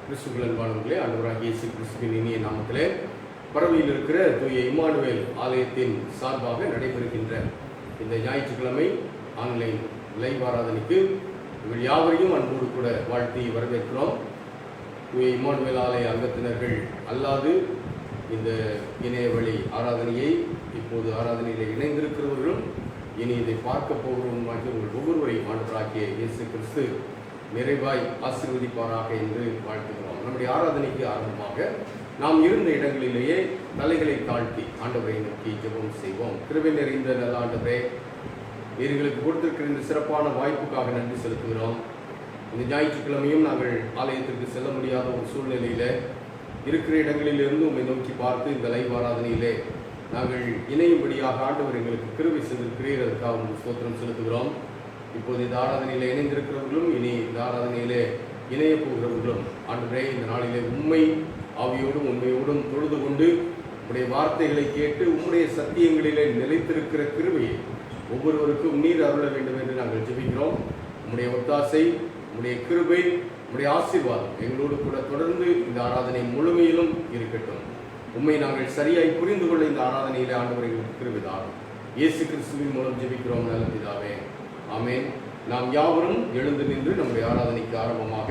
கிறிஸ்துவுக்குள் அன்பானவர்களே, ஆண்டவராகிய இயேசு கிறிஸ்துவின் இனிய நாமத்திலே பரவியில் இருக்கிற தூய இம்மானுவேல் ஆலயத்தின் சார்பாக நடைபெறுகின்ற இந்த ஞாயிற்றுக்கிழமை ஆன்லைன் லைவ் ஆராதனைக்கு இவர்கள் யாவரையும் அன்போடு கூட வாழ்த்தி வரவேற்கிறோம். தூய இம்மானுவேல் ஆலய அங்கத்தினர்கள் அல்லாது இந்த இணைய வழி ஆராதனையை இப்போது ஆராதனையில் இணைந்திருக்கிறவர்களும் இனி இதை பார்க்க போகிறவருமாகிய உங்கள் ஒவ்வொருவரையும் ஆண்டவராகிய இயேசு கிறிஸ்து நிறைவாய் ஆசீர்வதிப்பாராக என்று வாழ்த்துகிறோம். நம்முடைய ஆராதனைக்கு ஆரம்பமாக நாம் இருந்த இடங்களிலேயே தலைகளை தாழ்த்தி ஆண்டவரை நோக்கி ஜெபம் செய்வோம். கிருபை நிறைந்த நல்ல ஆண்டவரே, எங்களுக்கு கொடுத்திருக்கிற இந்த சிறப்பான வாய்ப்புக்காக நன்றி செலுத்துகிறோம். இந்த ஞாயிற்றுக்கிழமையும் நாங்கள் ஆலயத்திற்கு செல்ல முடியாத ஒரு சூழ்நிலையில இருக்கிற இடங்களிலிருந்து உண்மை நோக்கி பார்த்து இந்த லைவ் ஆராதனையிலே நாங்கள் இணையும்படியாக ஆண்டவர் எங்களுக்கு கிருபை செய்திருக்கிறீர். அதற்காக ஸ்தோத்திரம் செலுத்துகிறோம். இப்போது இந்த ஆராதனையில் இணைந்திருக்கிறவர்களும் இனி இந்த ஆராதனையிலே இணைய போகிறவர்களும் ஆண்டவரே, இந்த நாளிலே உண்மை ஆவியோடும் உண்மையோடும் தொழுது கொண்டு உம்முடைய வார்த்தைகளை கேட்டு உம்முடைய சத்தியங்களிலே நிலைத்திருக்கிற கிருபையை ஒவ்வொருவருக்கும் நீர் அருள வேண்டும் என்று நாங்கள் ஜெபிக்கிறோம். உம்முடைய ஒத்தாசை, உம்முடைய கிருபை, உம்முடைய ஆசீர்வாதம் எங்களோடு கூட தொடர்ந்து இந்த ஆராதனை முழுமையிலும் இருக்கட்டும். உண்மை நாங்கள் சரியாய் புரிந்து கொள்ள இந்த ஆராதனையிலே ஆண்டவரை கிருபைதான் இயேசு கிறிஸ்துவின் மூலம் ஜெபிக்கிறோம் நல்ல பிதாவே, ஆமென். நாம் யாவரும் எழுந்து நின்று நம்முடைய ஆராதனைக்கு ஆரம்பமாக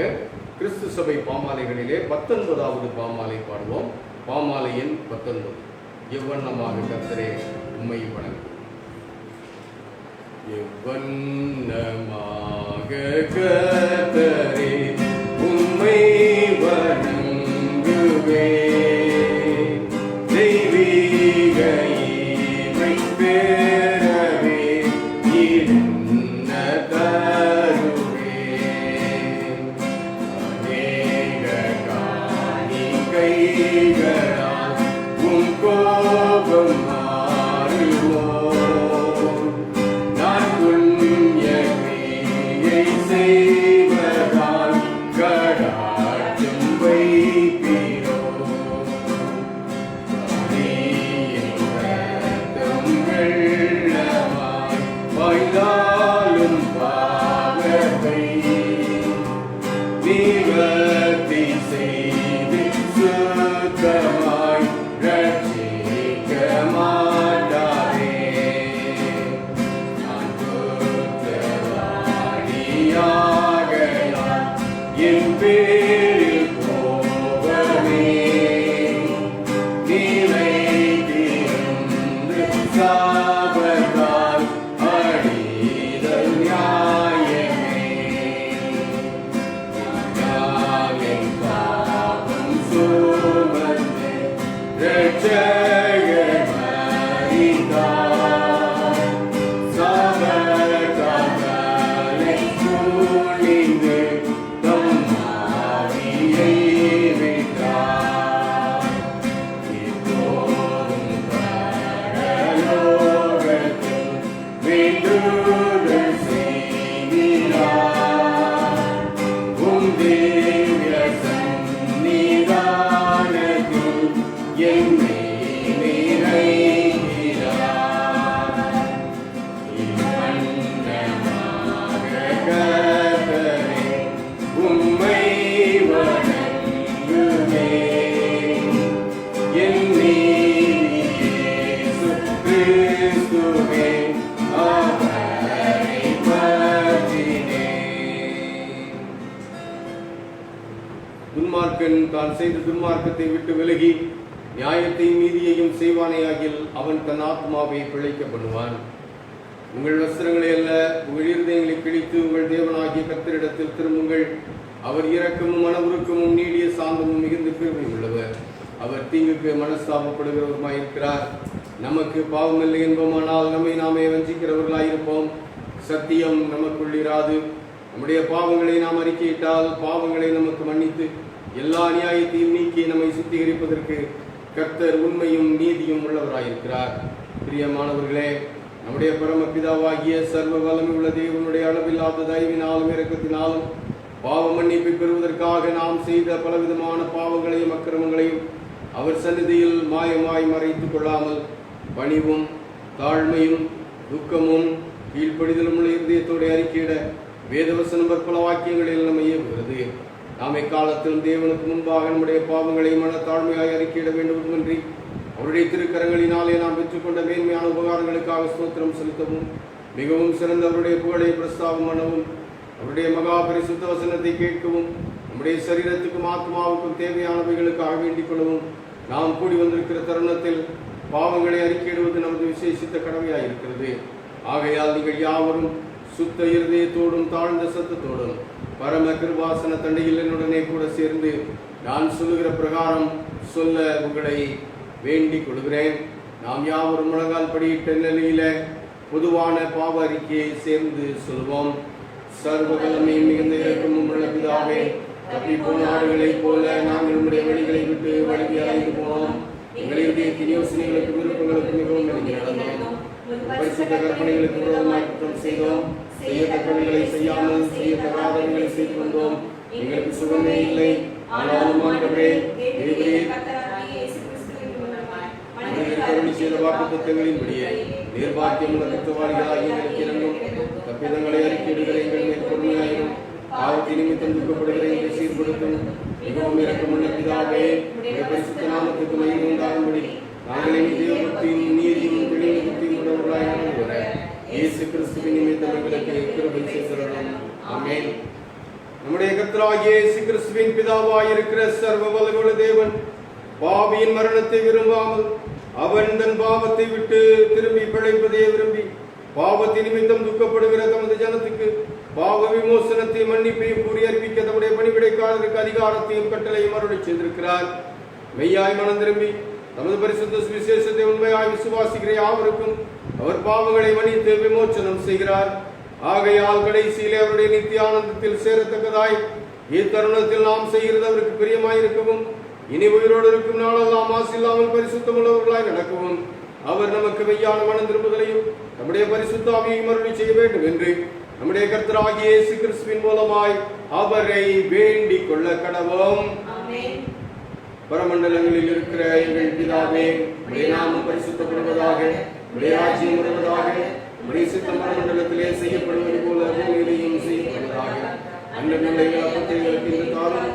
கிறிஸ்து சபை பாமாலைகளிலே 19வது பாமாலை பாடுவோம். பாமாலை எண் 19. எவ்வண்ணமாக கர்த்தரே உம்மை வணங்கும். எவ்வண்ணமாக கர்த்தரே உம்மை வணங்குவே, தெய்வீக ஈவை பெறவே என்ன தருவே, அநேக காணிக்கைகளால் உம் கோபம் மாறுவோம், நான் புண்ணிய கிரியை செய்வதால் கடாட்சம் வைப்பீரோ, வெள்ளமாய் பாய்ந்தாலும் பாவத்தை நிவர்த்தி செய்து சுத்தமாய் ரட்சிக்க மாட்டாரே, நான் குற்றவாளியாகையால் என் பேரில் கோபமே நிலைத்திருந்து சாபத்தால் அடிதல் நியாயமே, என் பாவம் சுமந்து இரட்சகர் மரித்தார், சாபத்தால் தலை குனிந்து தம் ஆவியை விட்டார், இப்போதும் பரலோகத்தில் வேண்டுதல் செய்கிறார், உம் திவ்ய சந்நிதானத்தில் என்னை நிறைக்கிறார். இவ்வண்ணமாக கர்த்தரே உம்மை வணங்குவேன், என் இயேசு கிறிஸ்துவே அவரை பற்றினேன். துன்மார்க்கன் தான் செய்த துன்மார்க்கத்தை விட்டு விலகி நியாயத்தையும் நீதியையும் செய்வானேயாகில் அவன் தன் ஆத்மாவை பிழைக்க பண்ணுவான். உங்கள் வஸ்திரங்களை அல்ல, உங்கள் இருதயங்களை கிழித்து உங்கள் தேவனாகிய கர்த்தரிடத்தில் திரும்புங்கள். அவர் இரக்கமும் மனவுருக்கமும் நீடிய சாந்தமும் மிகுந்த கிருபை உள்ளவர். அவர் தீங்குக்கு மனஸ்தாபப்படுகிறவருமாயிருக்கிறார். நமக்கு பாவமில்லை என்போமானால் நம்மை நாமே வஞ்சிக்கிறவர்களாயிருப்போம். சத்தியம் நமக்குள் இராது. நம்முடைய பாவங்களை நாம் அறிக்கையிட்டால் பாவங்களை நமக்கு மன்னித்து எல்லா நியாயத்தையும் நீக்கி நம்மை சுத்திகரிப்பதற்கு கர்த்தர் உண்மையும் நீதியும் உள்ளவராயிருக்கிறார். பிரியமானவர்களே, நம்முடைய பரமபிதாவாகிய சர்வ வல்லமை உள்ள தேவனுடைய அளவில்லாத தயவினாலும் இரக்கத்தினாலும் பாவ மன்னிப்பை பெறுவதற்காக நாம் செய்த பலவிதமான பாவங்களையும் அக்கிரமங்களையும் அவர் சந்நிதியில் மாயமாய் மறைத்துக் கொள்ளாமல் பணிவும் தாழ்மையும் துக்கமும் கீழ்ப்படிதலும் உள்ள இருதயத்தோடு அறிக்கையிட வேதவசனம் பற்பல வாக்கியங்களில் நம்மை ஏவுகிறது. நாம் எக்காலத்திலும் தேவனுக்கு முன்பாக நம்முடைய பாவங்களை மனத்தாழ்மையாய் அறிக்கையிட வேண்டுமென்றி அவருடைய திருக்கரங்களினாலே நாம் பெற்றுக்கொண்ட மேன்மையான உபகாரங்களுக்காக ஸ்தோத்திரம் செலுத்தவும், மிகவும் சிறந்த அவருடைய புகழை பிரஸ்தாபம் பண்ணவும், அவருடைய மகா பரிசுத்த வசனத்தை கேட்கவும், நம்முடைய சரீரத்துக்கும் ஆத்மாவுக்கும் தேவையானவைகளுக்காக வேண்டிக் கொள்ளவும் நாம் கூடி வந்திருக்கிற தருணத்தில் பாவங்களை அறிக்கையிடுவது நமது விசேஷித்த கடமையாக இருக்கிறது. ஆகையால் நீங்கள் யாவரும் சுத்த இருதயத்தோடும் தாழ்ந்த சத்தத்தோடும் பரம கிருபாசன தண்டையில் என்னுடனே கூட சேர்ந்து நான் சொல்லுகிற பிரகாரம் சொல்ல உங்களை வேண்டிக் கொள்கிறேன். நாம் யாவரும் முழங்கால் படியிட்ட நிலையில பொதுவான பாவ அறிக்கையை சேர்ந்து சொல்வோம். சர்வகலமே மிகுந்த இறக்கமும் உள்ள பிதாவே, தப்பி போன ஆடுகளைப் போல நாங்கள் நம்முடைய வழிகளை விட்டு வழியை அலைந்து போனோம். எங்களுடைய யோசனைகளுக்கு விருப்பங்களுக்கு மிகவும் நெருங்கி நடந்தோம். பரிசுத்த கற்பனைகளுக்கு விரோதமாய் குற்றம் செய்தோம். செய்யத்தக்கவைகளை செய்யாமல் செய்யத்தகாதவைகளை செய்து கொண்டோம். எங்களுக்கு சுகமே இல்லை. ஆனாலும் ஆண்டவரே, செய்த வாக்குத்தத்தங்களின்படியே நிர்வாகியமுள்ள குற்றவாளிகளாகி எங்களுக்கு இறங்கும். தப்பிதங்களை அறிக்கையிடுகிற எங்கள் மேல் பொறுமையாயிரும். பாவத்தை நிமித்தம் துக்கப்படுகிற எங்களை சீர்படுத்தும். மிகவும் இரக்கமுள்ள பிதாவே, பரிசுத்த நாமத்துக்கு மகிமை உண்டாகும்படி நாங்கள் தேவபக்தியும் நீதியும் தெளிவு புத்தியும் உடையவர்களாய் நடந்து வர இயேசு கிறிஸ்துவின் நிமித்தம் எங்களுக்கு கிருபை செய்தருளும். ஆமென். நம்முடைய கர்த்தராகிய இயேசு கிறிஸ்துவின் பிதாவாய் இருக்கிற சர்வ வல்லமையுள்ள தேவன் பாவியின் மரணத்தை விரும்பாமல் அவன் தன் பாவத்தை விட்டு திரும்பி பிழைப்பதை விரும்பி பாவத்தின் நிமித்தம் துக்கப்படுகிற தமது ஜனத்துக்கு பாவ விமோசனத்தை மன்னிப்பையும் கூறி அறிவிக்க தம்முடைய பணிவிடைக்காரருக்கு அதிகாரத்தையும் கட்டளையும் அருளி செய்திருக்கிறார். மெய்யாய் மனம் திரும்பி தமது பரிசுத்த சுவிசேஷத்தை உண்மையாய் விசுவாசிக்கிற யாவருக்கும் அவர் பாவங்களை மன்னித்து விமோசனம் செய்கிறார். ஆகையால் கடைசியிலே அவருடைய நித்திய ஆனந்தத்தில் சேரத்தக்கதாய் இத்தருணத்தில் நாம் செய்கிறது அவருக்கு பிரியமாயிருக்கவும், இனி உயிரோடு இருக்கும் நாளெல்லாம் மாசில்லாமல் பரிசுத்தம் உள்ளவர்களாய் நடக்கவும் அவர் நமக்கு மெய்யான மனம் திரும்புதலையும் நம்முடைய பரிசுத்த ஆவியையும் அருளி செய்ய வேண்டும் என்று நம்முடைய கர்த்தராகிய இயேசு கிறிஸ்துவின் மூலமாய் அவரை வேண்டிக் கொள்ள கடவோம். பரமண்டலங்களில் இருக்கிற எங்கள் பிதாவே, உம்முடைய நாமம் பரிசுத்தப்படுவதாக, உம்முடைய ராஜ்யம் வருவதாக, உம்முடைய சித்தம் பரமண்டலத்திலே செய்யப்படுவது போல பூமியிலேயும் செய்யப்படுவதாக. அன்றைய அப்பத்தை எங்களுக்கு இன்று தாரும்.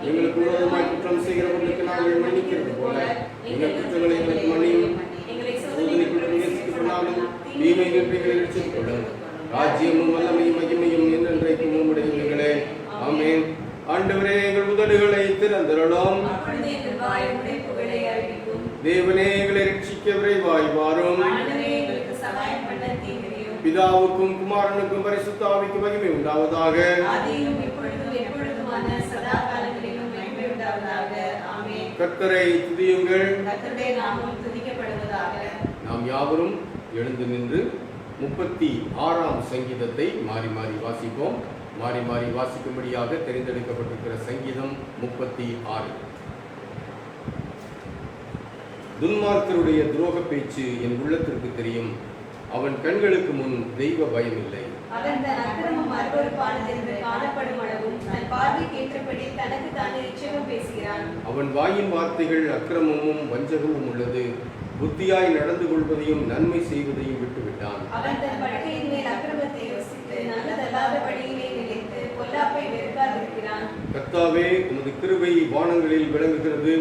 எங்களுக்கு விரோதமாய் குற்றம் செய்கிறவர்களுக்கு நாங்கள் மன்னிக்கிறது போல எங்கள் குற்றங்களை எங்களுக்கு மன்னியும். தீமை வெற்றிகளை ரட்சித்துக்கொள்ளும். ராஜ்யமும் வல்லமையும் மகிமையும் என்றென்றைக்கும் உம்முடையவைகளே. ஆமென். ஆண்டவரே, எங்கள் உதடுகளை திறந்தருளும். தேவனே, எங்களை ரட்சிக்க விரைவாய் வாரும். பிதாவுக்கும் குமாரனுக்கும் பரிசுத்த ஆவிக்கும் மகிமை உண்டாவதாக. கர்த்தரை துதியுங்கள். நாம் யாவரும் எழுந்து நின்று 36ஆம் சங்கீதத்தை மாறி மாறி வாசிப்போம். மாறி மாறி வாசிக்கும்படியாக தெரிந்தெடுக்கப்பட்டிருக்கிற சங்கீதம் 36. துன்மார்க்கருடைய துரோக பேச்சு என் உள்ளத்திற்கு தெரியும். அவன் கண்களுக்கு முன் தெய்வ பயம் இல்லை. அவன் வாயின் வார்த்தைகள் அக்கிரமமும் வஞ்சகமும் உள்ளது. புத்தியாய் நடந்து கொள்வதையும் நன்மை செய்வதையும் விட்டுவிட்டான். கர்த்தாவே, உமது கிருபை வானங்களில் விளங்குகிறது.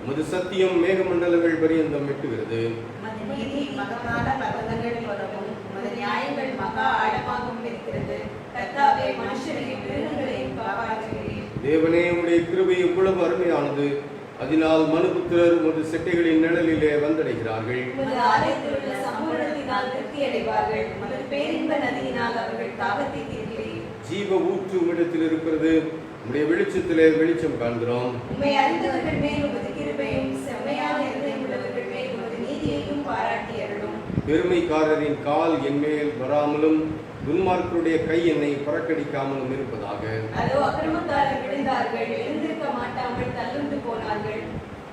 உமது சத்தியம் மேகமண்டலங்கள் பரியந்தம் எட்டுகிறது. தேவனே, உம்முடைய கிருபை எவ்வளவு அருமையானது. அதனால் மனுபுத்திரர் உமது செட்டைகளின் நிழலிலே வந்தடைகிறார்கள். ஜீவ ஊற்று உம்மிடத்தில் இருக்கிறது. உம்முடைய வெளிச்சத்திலே வெளிச்சம் காண்கிறோம். பெருமைக்காரரின் கால் என் மேல் வராமலும் துன்மார்க்கருடைய கை என்னை பறக்கடிக்காமலும் இருப்பதாக.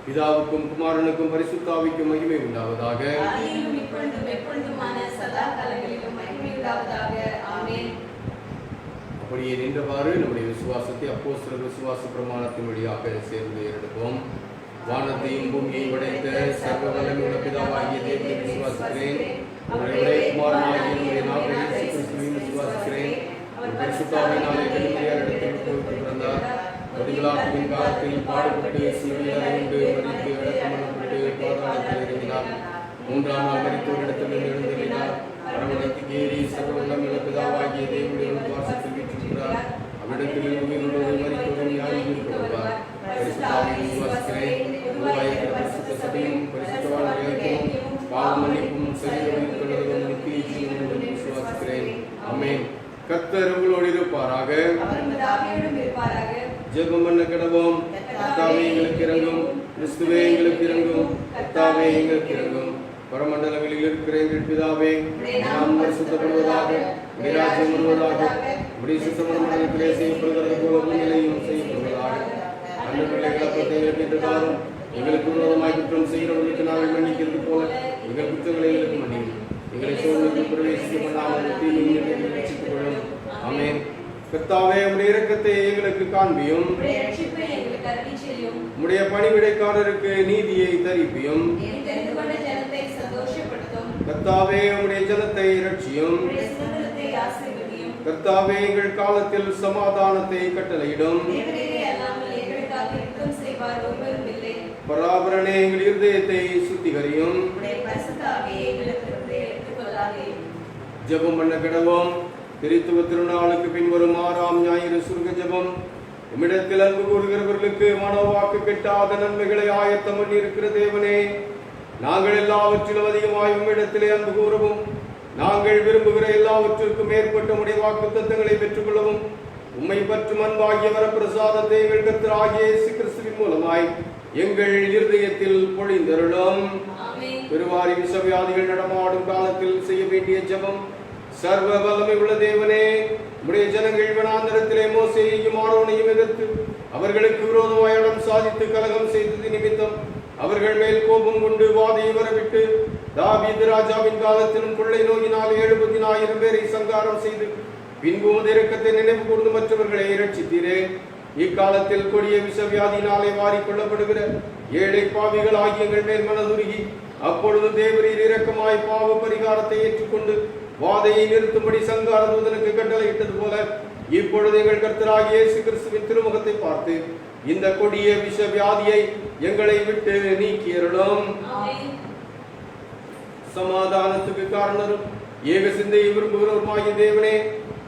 பிதாவுக்கும் குமாரனுக்கும் பரிசுத்த ஆவிக்கும் மகிமை உண்டாவதாக. அப்படியே நின்றவாறு நம்முடைய விசுவாசத்தை அப்போஸ்தலர் விசுவாச பிரமாணத்தின் வழியாக சேர்ந்து எடுப்போம். வானத்தையும் பூமியை படைத்த சர்வ வல்லமையுள்ள பிதாவாகிய தேவனை விசுவாசிக்கிறேன். அவருடைய குமாரனாகிய நம்முடைய நாமத்தில் இயேசு கிறிஸ்துவையும் விசுவாசிக்கிறேன். அவர் பரிசுத்த ஆவியினாலே கன்னிமரியாளிடத்தில் பிறந்தார். பதிவிழாக்கின் காலத்தில் பாடுபட்டு சிலுவையில் அறையுண்டு மரித்து அடக்கமனப்பட்டு பாதாளத்தில் இறங்கினார். மூன்றாம் நாள் மரித்தோரிடத்திலிருந்து எழுந்தருளினார். அரவணைத்து ஏறி சர்வவல்லமையுள்ள பிதாவாகிய தேவனுடைய வாசத்தில் வீற்றிருக்கிறார். அவ்விடத்தில் உயிருள்ளோரை மரித்தோரை நியாயம் கொள்வார். பரிசுத்தாவியை விசுவாசிக்கிறேன். உருவாயிருக்கிற பரிசுத்த சபையும் பரிசுத்தவான் ஐக்கியமும் பாவ மன்னிப்பும் சரீரம் கொள்வதும் நித்திய ஜீவனும் விசுவாசிக்கிறேன். ஆமென். கர்த்தர் உங்களோடு இருப்பாராக. ஜெபம் பண்ண கடவோம். கர்த்தாவே எங்களுக்கு இரங்கும். கிறிஸ்துவே எங்களுக்கு இரங்கும். கர்த்தாவே எங்களுக்கு இரங்கும். பரமண்டலங்களில் இருக்கிற எங்கள் பிதாவே, நாம் பரிசுத்தப்படுவதாக, உம்முடைய ராஜ்யம் வருவதாக, உம்முடைய சித்தம் மண்டலத்திலே செய்யப்படுகிறது போல பூமியிலேயும் செய்யப்படுவதாக. அன்றுள்ள இழப்பத்தை எங்களுக்கு என்று தாரும். எங்களுக்கு விரோதமாய் குற்றம் செய்கிறவர்களுக்கு நாங்கள் மன்னிக்கிறது போல எங்கள் குற்றங்களை எங்களுக்கு மன்னியும். எங்களை சோதனைக்கு பிரவேசிக்க பண்ணாமல் தீமையை ரட்சித்துக் கொள்ளும். ஆமென். கர்த்தாவே, உம்முடைய இரக்கத்தை எங்களுக்கு காண்பியும். உம்முடைய பணிவிடைக்காரருக்கு நீதியை தரிப்பியும். கர்த்தாவே, உம்முடைய ஜனத்தை இரட்சியும். கர்த்தாவே, எங்கள் காலத்தில் சமாதானத்தை கட்டளையிடும். பராபரனே, எங்கள் இருதயத்தை சுத்திகரியும். ஜெபம் பண்ண கடவோம். திருத்துவ திருநாளுக்கு பின்வரும் 6ஆம் ஞாயிறு சுருக ஜெபம். உம்மிடத்தில் அன்பு கூறுகிறவர்களுக்கு மனவாக்கு கெட்டாத நன்மைகளை ஆயத்தம் பண்ணி இருக்கிற தேவனே, நாங்கள் எல்லாவற்றிலும் அதிகமாய் உம்மிடத்திலே அன்பு கூறவும், நாங்கள் விரும்புகிற எல்லாவற்றிற்கும் மேற்பட்ட உம்முடைய வாக்குத்தத்தங்களை பெற்றுக்கொள்ளவும், உம்மை பற்றும் அன்பாகிய வரப்பிரசாதத்தை எங்கள் கர்த்தராகிய இயேசு கிறிஸ்துவின் மூலமாய் எங்கள் இருதயத்தில் பொழிந்தருளும். பெருவாரி விஷவியாதிகள் நடமாடும் காலத்தில் செய்ய வேண்டிய ஜெபம். சர்வ வல்லமை உள்ள தேவனே, உம்முடைய ஜனங்கள் வனாந்தரத்திலே மோசேயையும் ஆரோனையும் எதிர்த்து அவர்களுக்கு விரோதமாய் இடம் சாதித்து கலகம் செய்தது நிமித்தம் அவர்கள் மேல் கோபம் கொண்டு வாதையை வரவிட்டு, தாவீது ராஜாவின் காலத்திலும் கொள்ளை நோயினால் 70,000 பேரை சங்காரம் செய்து பின்பு உமது இரக்கத்தை நினைவு கூர்ந்து மற்றவர்களை இரட்சித்தீரே. இக்காலத்தில் கொடிய விஷவியாதியினாலே வாரி கொள்ளப்படுகிற ஏழை பாவிகள் ஆகிய எங்கள் மேல் மனதுருகி அப்பொழுது தேவரீர் இரக்கமாய் பாவ பரிகாரத்தை ஏற்றுக்கொண்டு வாதையை நிறுத்தும்படி சங்கார தூதனுக்கு கட்டளையிட்டது போல இப்பொழுது எங்கள் கர்த்தராகிய இயேசு கிறிஸ்துவின் திருமுகத்தை பார்த்து இந்த கொடிய விஷ வியாதியை எங்களை விட்டு நீக்கியருளும். சமாதானத்துக்கு காரணரும் ஏக சிந்தையை விரும்புகிறவருமாகிய தேவனே,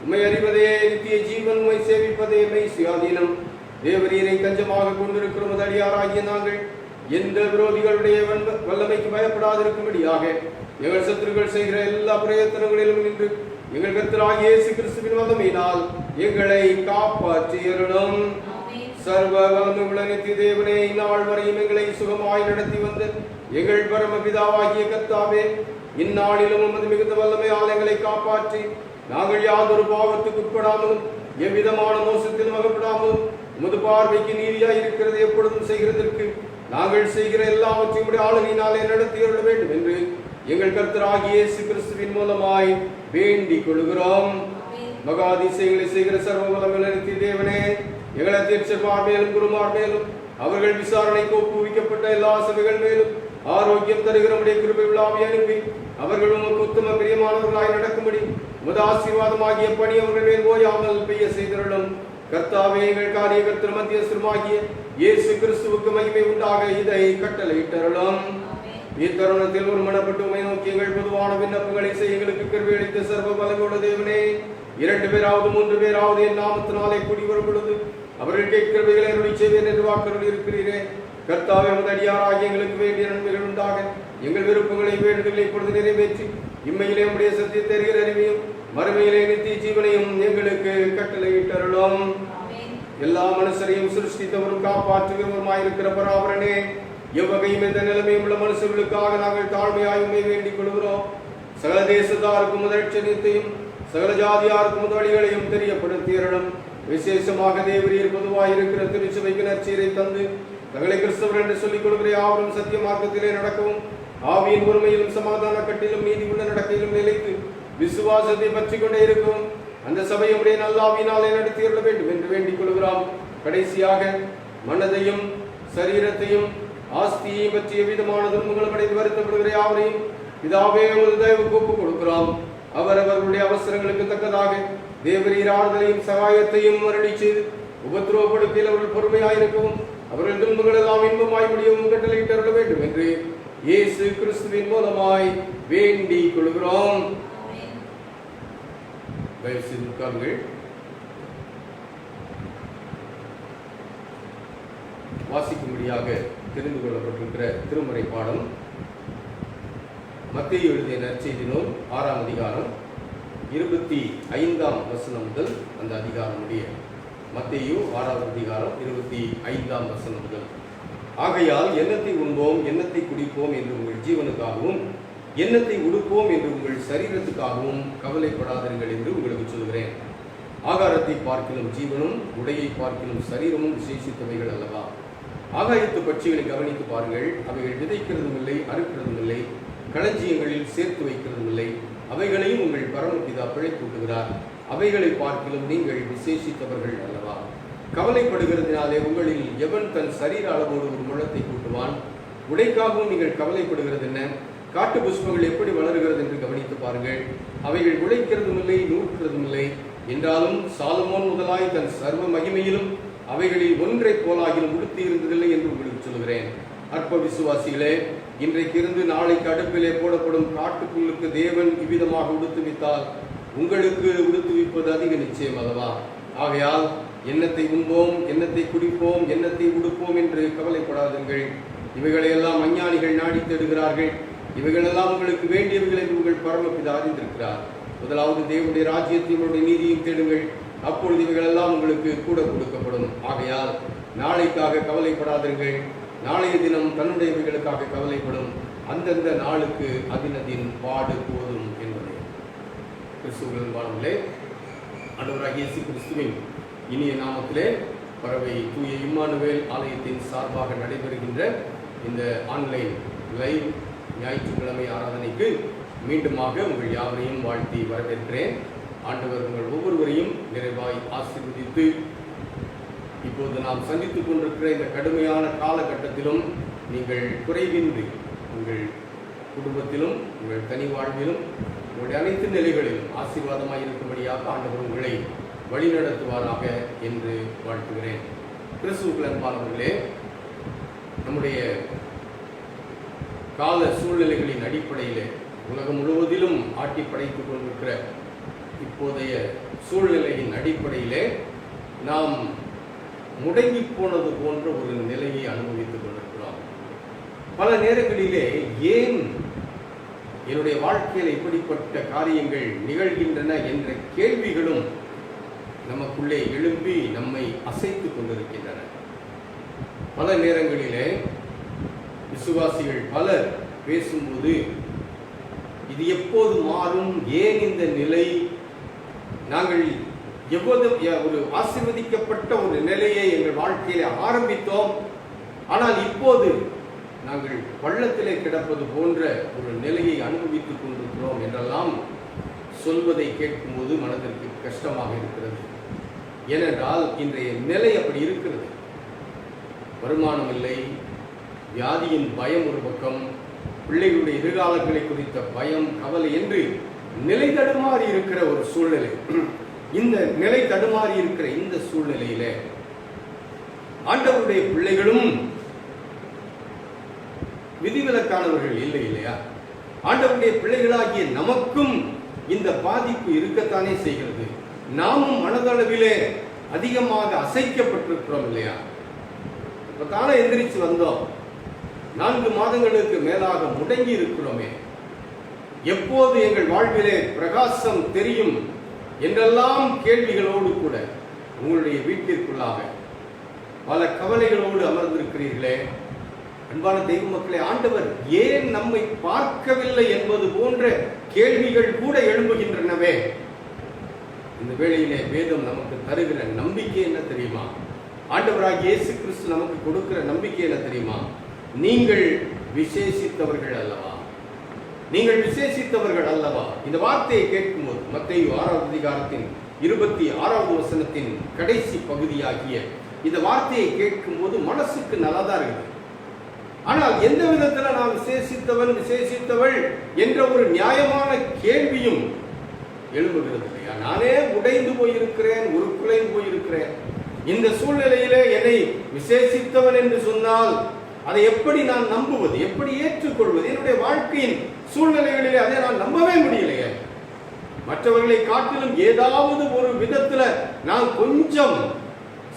உம்மை அறிவதே நித்திய ஜீவன், உம்மை சேவிப்பதே மெய் சுயாதீனம். தேவரீரை தஞ்சமாக கொண்டிருக்கிற முதலியாராகிய நாங்கள் எந்த விரோதிகளுடைய வல்லமைக்கு பயப்படாதிருக்கும்படியாக எங்கள் சத்துருக்கள் செய்கிற எல்லா பிரயத்தனங்களிலும் நின்று எங்கள் கர்த்தராகிய இயேசு கிறிஸ்துவின் வல்லமையினால் எங்களை காப்பாற்றியருளும். சர்வ வல்லமை உள்ள நித்திய தேவனே, இந்நாள் வரையும் எங்களை சுகமாய் நடத்தி வந்த எங்கள் பரமபிதாவாகிய கர்த்தாவே, இந்நாளிலும் உமது மிகுந்த வல்லமையால் எங்களை காப்பாற்றி நாங்கள் யாதொரு பாவத்துக்கு உட்படாமலும் எவ்விதமான மோசத்திலும் அகப்படாமலும் உமது பார்வைக்கு நீதியாய் இருக்கிறது எப்பொழுதும் செய்கிறதற்கு நாங்கள் செய்கிற எல்லாவற்றையும் உடைய ஆளுகையினாலே நடத்தியருள வேண்டும் என்று எங்கள் கர்த்தராகிய இயேசு கிறிஸ்துவின் மூலமாய் வேண்டிக் கொள்கிறோம். மகாதிசயங்களை செய்கிற சர்வ வல்லமையுள்ள நித்திய தேவனே, எங்கள் அத்தியட்சர் மேலும் குருமார் மேலும் அவர்கள் விசாரணைக்கு ஒப்புவிக்கப்பட்ட எல்லா சபைகள் மேலும் ஆரோக்கியம் தருகிற உடைய கிருபை விழாவை அனுப்பி அவர்கள் உமக்கு உத்தம பிரியமானவர்களாய் நடக்கும்படி உமது ஆசீர்வாதமாகிய பணி அவர்கள் மேல் ஓயாமல் பெய்ய செய்தருளும். கர்த்தாவே, எங்கள் காரியகர்த்தர் மத்தியஸ்தருமாகிய இயேசு கிறிஸ்துவுக்கு மகிமை உண்டாக இதை கட்டளையிட்டருளும். இத்தருணத்தில் ஒருமனப்பட்டு உம்மை நோக்கி எங்கள் பொதுவான விண்ணப்பங்களை செய்ய எங்களுக்கு கிருபை அளித்த சர்வ வல்லமையுள்ள தேவனே, 2 பேராவது 3 பேராவது என் நாமத்தினாலே கூடி வரும் பொழுது அவர்கள் கேட்கிறவைகளை அருளி செய்வேன் என்று வாக்குறுதி இருக்கிறீரே. கர்த்தாவே, உமது அடியாராகிய எங்களுக்கு வேண்டிய நன்மைகள் உண்டாக எங்கள் விருப்பங்களை வேண்டுதலை இப்பொழுது நிறைவேற்றி இம்மையிலே உம்முடைய சத்தியத்தை அறிகிற அறிவையும் மறுமையிலே நித்திய ஜீவனையும் எங்களுக்கு கட்டளையிட்டருளும். எல்லா மனுஷரையும் சிருஷ்டித்தவரும் காப்பாற்றுகிறவருமாயிருக்கிற பராபரனே, எவ்வகையும் எந்த நிலைமையும் உள்ள மனுஷர்களுக்காக நாங்கள் தாழ்மையாய் உம்மை வேண்டிக் கொள்கிறோம். சகல தேசத்தாருக்கும் முதலட்சணியத்தையும் சகல ஜாதியாருக்கும் முதலிகளையும் தெரியப்படுத்தியருளும். விசேஷமாக தேவரீர் பொதுவாயிருக்கிற திருச்சபைக்கு நற்சீரை தந்து தங்களை கிறிஸ்தவர் என்று சொல்லிக் கொள்கிற யாவரும் சத்திய மார்க்கத்திலே நடக்கவும் ஆவியின் ஒருமையிலும் சமாதான கட்டிலும் நீதி உள்ள நடக்கையிலும் நிலைத்து விசுவாசத்தை பற்றி கொண்டே இருக்கும் அந்த சபையுடைய நல்லாவினாலே நடத்தியுள்ள வேண்டும் என்று வேண்டிக் கொள்கிறோம். கடைசியாக மனதையும் சரீரத்தையும் ஆஸ்தியையும் பற்றிய விதமான துன்பங்களும் அடைந்து வருத்தப்படுகிற யாவரையும் பிதாவே உமது தயவுக்கு ஒப்புக் கொடுக்கிறோம். அவரவர்களுடைய அவசரங்களுக்கு தக்கதாக தேவரீர் ஆறுதலையும் சகாயத்தையும் அருளி செய்து உபத்திரவப்படுக்கையில் அவர்கள் பொறுமையாயிருக்கவும் அவர்கள் துன்பங்கள் எல்லாம் இன்பமாய் முடியவும் கட்டளையிட்டு அருள வேண்டும் என்று இயேசு கிறிஸ்துவின் மூலமாய் வேண்டிக் கொள்கிறோம். வாசிக்கும்படியாக தெரிந்து கொள்ளப்பட்டிருக்கிற திருமறை பாடம் மத்தேயு எழுதிய நற்செய்தி நூல் 6ஆம் அதிகாரம் 25ஆம் வசனம் முதல் அந்த அதிகாரம் முடிய. மத்தேயு 6ஆவது அதிகாரம் 25ஆம் வசனம் முதல். ஆகையால் எண்ணத்தை உண்போம் எண்ணத்தை குடிப்போம் என்று உங்கள் ஜீவனுக்காகவும் எண்ணத்தை உடுப்போம் என்று உங்கள் சரீரத்துக்காகவும் கவலைப்படாதீர்கள் என்று உங்களுக்கு சொல்கிறேன். ஆகாரத்தை பார்க்கிலும் ஜீவனும் உடையை பார்க்கிலும் சரீரமும் விசேஷித்தவைகள் அல்லவா? ஆகாயத்து பட்சிகளை கவனித்து பாருங்கள். அவைகள் விதைக்கிறதும் இல்லை, அறுக்கிறதும் இல்லை, களஞ்சியங்களில் சேர்த்து வைக்கிறதும் இல்லை. அவைகளையும் உங்கள் பரமபிதா பிழைப்பூட்டுகிறார். அவைகளை பார்க்கிலும் நீங்கள் விசேஷித்தவர்கள் அல்லவா? கவலைப்படுகிறதுனாலே உங்களில் எவன் தன் சரீர அளவோடு ஒரு முழத்தை கூட்டுவான்? உடைக்காகவும் நீங்கள் கவலைப்படுகிறது என்ன? காட்டு புஷ்பங்கள் எப்படி வளருகிறது என்று கவனித்து பாருங்கள். அவைகள் உழைக்கிறதும் இல்லை, நூற்கிறதும் இல்லை. என்றாலும் சாலமோன் முதலாய் தன் சர்வ மகிமையிலும் அவைகளில் ஒன்றை போலாகிலும் உடுத்தி இருந்ததில்லை என்று உங்களுக்கு சொல்கிறேன். அற்ப விசுவாசிகளே, இன்றைக்கு இருந்து நாளைக்கு அடுப்பிலே போடப்படும் காட்டுப்புல்லுக்கு தேவன் இவ்விதமாக உடுத்துவித்தால் உங்களுக்கு உடுத்துவிப்பது அதிக நிச்சயம் அல்லவா? ஆகையால் எண்ணத்தை உண்போம் எண்ணத்தை குடிப்போம் எண்ணத்தை உடுப்போம் என்று கவலைப்படாதீர்கள். இவைகளையெல்லாம் அஞ்ஞானிகள் நாடி தேடுகிறார்கள். இவைகளெல்லாம் உங்களுக்கு வேண்டியவைகள் என்று உங்கள் பரமபிதா அறிந்திருக்கிறார். முதலாவது தேவனுடைய ராஜ்யத்தையும் உங்களுடைய நீதியையும் தேடுங்கள், அப்பொழுது இவைகளெல்லாம் உங்களுக்கு கூட கொடுக்கப்படும். ஆகையால் நாளைக்காக கவலைப்படாதீர்கள். நாளைய தினம் தன்னுடையவைகளுக்காக கவலைப்படும். அந்தந்த நாளுக்கு அதினதின் பாடு போதும் என்பதே. கிறிஸ்துவின் வாழ்விலே ஆண்டவராகிய இயேசு கிறிஸ்துவின் இனிய நாமத்திலே பரவை தூய இம்மானுவேல் ஆலயத்தின் சார்பாக நடைபெறுகின்ற இந்த ஆன்லைன் லைவ் ஞாயிற்றுக்கிழமை ஆராதனைக்கு மீண்டுமாக உங்கள் யாவரையும் வாழ்த்தி வரவேற்கிறேன். ஆண்டவர் உங்கள் ஒவ்வொருவரையும் நிறைவாய் ஆசீர்வதித்து இப்போது நாம் சந்தித்துக் கொண்டிருக்கிற இந்த கடுமையான காலகட்டத்திலும் நீங்கள் குறைவின்றி உங்கள் குடும்பத்திலும் உங்கள் தனி வாழ்விலும் உங்களுடைய அனைத்து நிலைகளிலும் ஆசீர்வாதமாக இருக்கும்படியாக ஆண்டவர் உங்களை வழிநடத்துவாராக என்று வாழ்த்துகிறேன். கிறிஸ்துவுக்குள் அன்பானவர்களே, நம்முடைய கால சூழ்நிலைகளின் அடிப்படையில் உலகம் முழுவதிலும் ஆட்டி படைத்துக் கொண்டிருக்கிற இப்போதைய சூழ்நிலையின் அடிப்படையிலே நாம் முடங்கி போனது போன்ற ஒரு நிலையை அனுபவித்துக் கொண்டிருக்கிறோம். பல நேரங்களிலே ஏன் என்னுடைய வாழ்க்கையில் இப்படிப்பட்ட காரியங்கள் நிகழ்கின்றன என்ற கேள்விகளும் நமக்குள்ளே எழும்பி நம்மை அசைத்துக் கொண்டிருக்கின்றன. பல நேரங்களிலே விசுவாசிகள் பலர் பேசும்போது இது எப்போது மாறும், ஏன் இந்த நிலை, நாங்கள் எவ்வளவு ஒரு ஆசீர்வதிக்கப்பட்ட ஒரு நிலையை எங்கள் வாழ்க்கையில ஆரம்பித்தோம், ஆனால் இப்போது நாங்கள் பள்ளத்திலே கிடப்பது போன்ற ஒரு நிலையை அனுபவித்துக் கொண்டிருக்கிறோம் என்றெல்லாம் சொல்வதை கேட்கும்போது மனதிற்கு கஷ்டமாக இருக்கிறது. ஏனென்றால் இன்றைய நிலை அப்படி இருக்கிறது. வருமானம் இல்லை, வியாதியின் பயம் ஒரு பக்கம், பிள்ளைகளுடைய எதிர்காலங்களை குறித்த பயம், கவலை என்று நிலை தடுமாறி இருக்கிற ஒரு சூழ்நிலை. இந்த நிலை தடுமாறி இருக்கிற இந்த சூழ்நிலையில ஆண்டவருடைய பிள்ளைகளும் விதிவிலக்கானவர்கள் இல்லை இல்லையா? ஆண்டவருடைய பிள்ளைகளாகிய நமக்கும் இந்த பாதிப்பு இருக்கத்தானே செய்கிறது. நாமும் மனதளவிலே அதிகமாக அசைக்கப்பட்டிருக்கிறோம் இல்லையா? இப்பதானே எந்திரிச்சு வந்தோம், 4 மாதங்களுக்கு மேலாக முடங்கி இருக்கிறோமே, எப்போது எங்கள் வாழ்விலே பிரகாசம் தெரியும் என்றெல்லாம் கேள்விகளோடு கூட உங்களுடைய வீட்டிற்குள்ளாக பல கவலைகளோடு அமர்ந்திருக்கிறீர்களே. அன்பான தெய்வ மக்களே, ஆண்டவர் ஏன் நம்மை பார்க்கவில்லை என்பது போன்ற கேள்விகள் கூட எழும்புகின்றனவே. இந்த வேளையிலே வேதம் நமக்கு தருகிற நம்பிக்கை என்ன தெரியுமா? ஆண்டவராகிய இயேசு கிறிஸ்து நமக்கு கொடுக்கிற நம்பிக்கை என்ன தெரியுமா? நீங்கள் விசேஷித்தவர்கள் அல்லவா, நீங்கள் விசேஷித்தவர்கள் அல்லவா. இந்த வார்த்தையை கேட்கும்போது மத்தேயு 6ஆவது அதிகாரத்தின் 26வது வசனத்தின் கடைசி பகுதியாகிய இந்த வார்த்தையை கேட்கும்போது மனசுக்கு நல்லாதான் இருக்குது. ஆனால் எந்த விதத்துல நான் விசேஷித்தவன் விசேஷித்தவள் என்ற ஒரு நியாயமான கேள்வியும் எழும்புகிறது இல்லையா? நானே உடைந்து போயிருக்கிறேன், ஒரு குலைந்து போயிருக்கிறேன், இந்த சூழ்நிலையிலே என்னை விசேஷித்தவன் என்று சொன்னால் அதை எப்படி நான் நம்புவது, எப்படி ஏற்றுக்கொள்வது? என்னுடைய வாழ்க்கையின் சூழ்நிலைகளிலே அதை நான் நம்பவே முடியலையே. மற்றவர்களை காட்டிலும் ஏதாவது ஒரு விதத்துல நான் கொஞ்சம்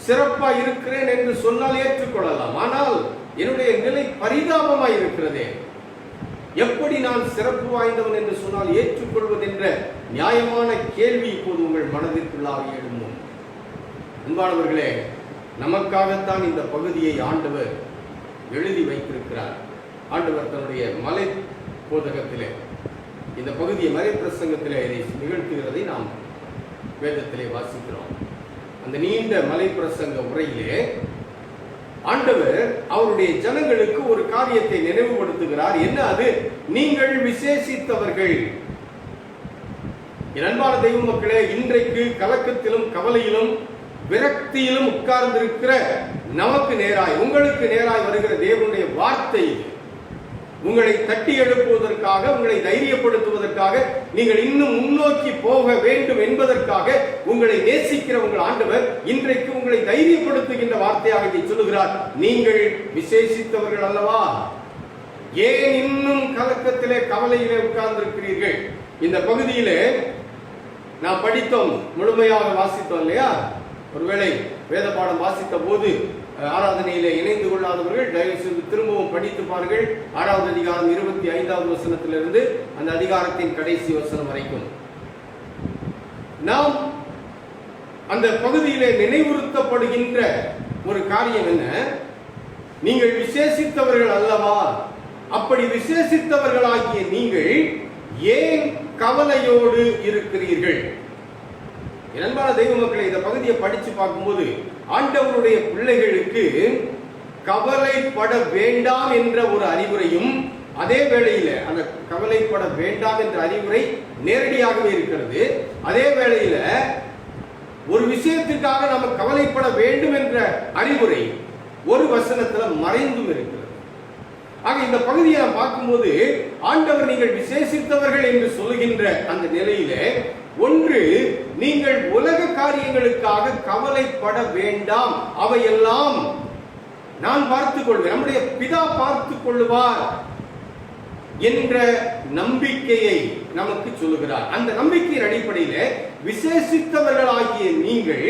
சிறப்பா இருக்கிறேன் என்று சொன்னால் ஏற்றுக்கொள்ளலாம். ஆனால் என்னுடைய நிலை பரிதாபமாய் இருக்கிறதே. எப்படி நான் சிறப்பு வாய்ந்தவன் என்று சொன்னால் ஏற்றுக்கொள்வது என்ற நியாயமான கேள்வி இப்போது உங்கள் மனதிற்குள்ளாக எழும்பும். அன்பானவர்களே, நமக்காகத்தான் இந்த பகுதியை ஆண்டவர் எழுதி வைத்திருக்கிறார். ஆண்டவர் தன்னுடைய மலை போதகத்திலே இந்த பகுதியை மறை பிரசங்கத்திலே இதை நிகழ்த்துகிறதை நாம் வேதத்திலே வாசிக்கிறோம். அந்த நீண்ட மலை பிரசங்க உரையிலே ஆண்டவர் அவருடைய ஜனங்களுக்கு ஒரு காரியத்தை நினைவுபடுத்துகிறார். என்ன அது? நீங்கள் விசேஷித்தவர்கள். என் அன்பான தெய்வ மக்களே, இன்றைக்கு கலக்கத்திலும் கவலையிலும் விரக்தியிலும் உட்கார்ந்திருக்கிற நமக்கு நேராய், உங்களுக்கு நேராய் வருகிற தேவனுடைய வார்த்தை உங்களை தட்டி எழுப்புவதற்காக, உங்களை தைரியப்படுத்துவதற்காக, நீங்கள் இன்னும் முன்னோக்கி போக வேண்டும் என்பதற்காக உங்களை நேசிக்கிற உங்கள் ஆண்டவர் இன்றைக்கு உங்களை தைரியப்படுத்துகின்ற வார்த்தையாக இதை சொல்லுகிறார். நீங்கள் விசேஷித்தவர்கள் அல்லவா? ஏன் இன்னும் கலக்கத்திலே கவலையிலே உட்கார்ந்திருக்கிறீர்கள்? இந்த பகுதியிலே நாம் படித்தோம், முழுமையாக வாசித்தோம் இல்லையா? ஒருவேளை வேத பாடம் வாசித்த போது ஆராதனையிலே இணைந்து கொள்ளாதவர்கள் தயவு செய்து திரும்பவும் படித்து பாருங்கள். 6வது அதிகாரம் 25வது வசனத்திலிருந்து அந்த அதிகாரத்தின் கடைசி வசனம் வரைக்கும் நாம் அந்த பகுதியிலே நினைவுறுத்தப்படுகின்ற ஒரு காரியம் என்ன? நீங்கள் விசேஷித்தவர்கள் அல்லவா? அப்படி விசேஷித்தவர்களாகிய நீங்கள் ஏன் கவலையோடு இருக்கிறீர்கள்? அன்பான தெய்வ மக்களை, இந்த பகுதியை படிச்சு பார்க்கும்போது ஆண்டவருடைய பிள்ளைகளுக்கு கவலைப்பட வேண்டாம் என்ற ஒரு அறிவுரையும், அதே வேளையில அந்த கவலைப்பட வேண்டாம் என்ற அறிவுரை நேரடியாகவே இருக்கிறது. அதே வேளையில ஒரு விஷயத்திற்காக நம்ம கவலைப்பட வேண்டும் என்ற அறிவுரை ஒரு வசனத்துல மறைந்தும் இருக்கிறது. ஆக இந்த பகுதியை நாம் பார்க்கும்போது ஆண்டவர் நீங்கள் விசேஷித்தவர்கள் என்று சொல்லுகின்ற அந்த நிலையிலே, ஒன்று, நீங்கள் உலக காரியங்களுக்காக கவலைப்பட வேண்டாம், அவையெல்லாம் நான் பார்த்துக் கொள்வேன், நம்முடைய பிதா பார்த்துக் கொள்ளுவார் என்ற நம்பிக்கையை நமக்கு சொல்லுகிறார். அந்த நம்பிக்கையின் அடிப்படையில் விசேஷித்தவர்களாகிய நீங்கள்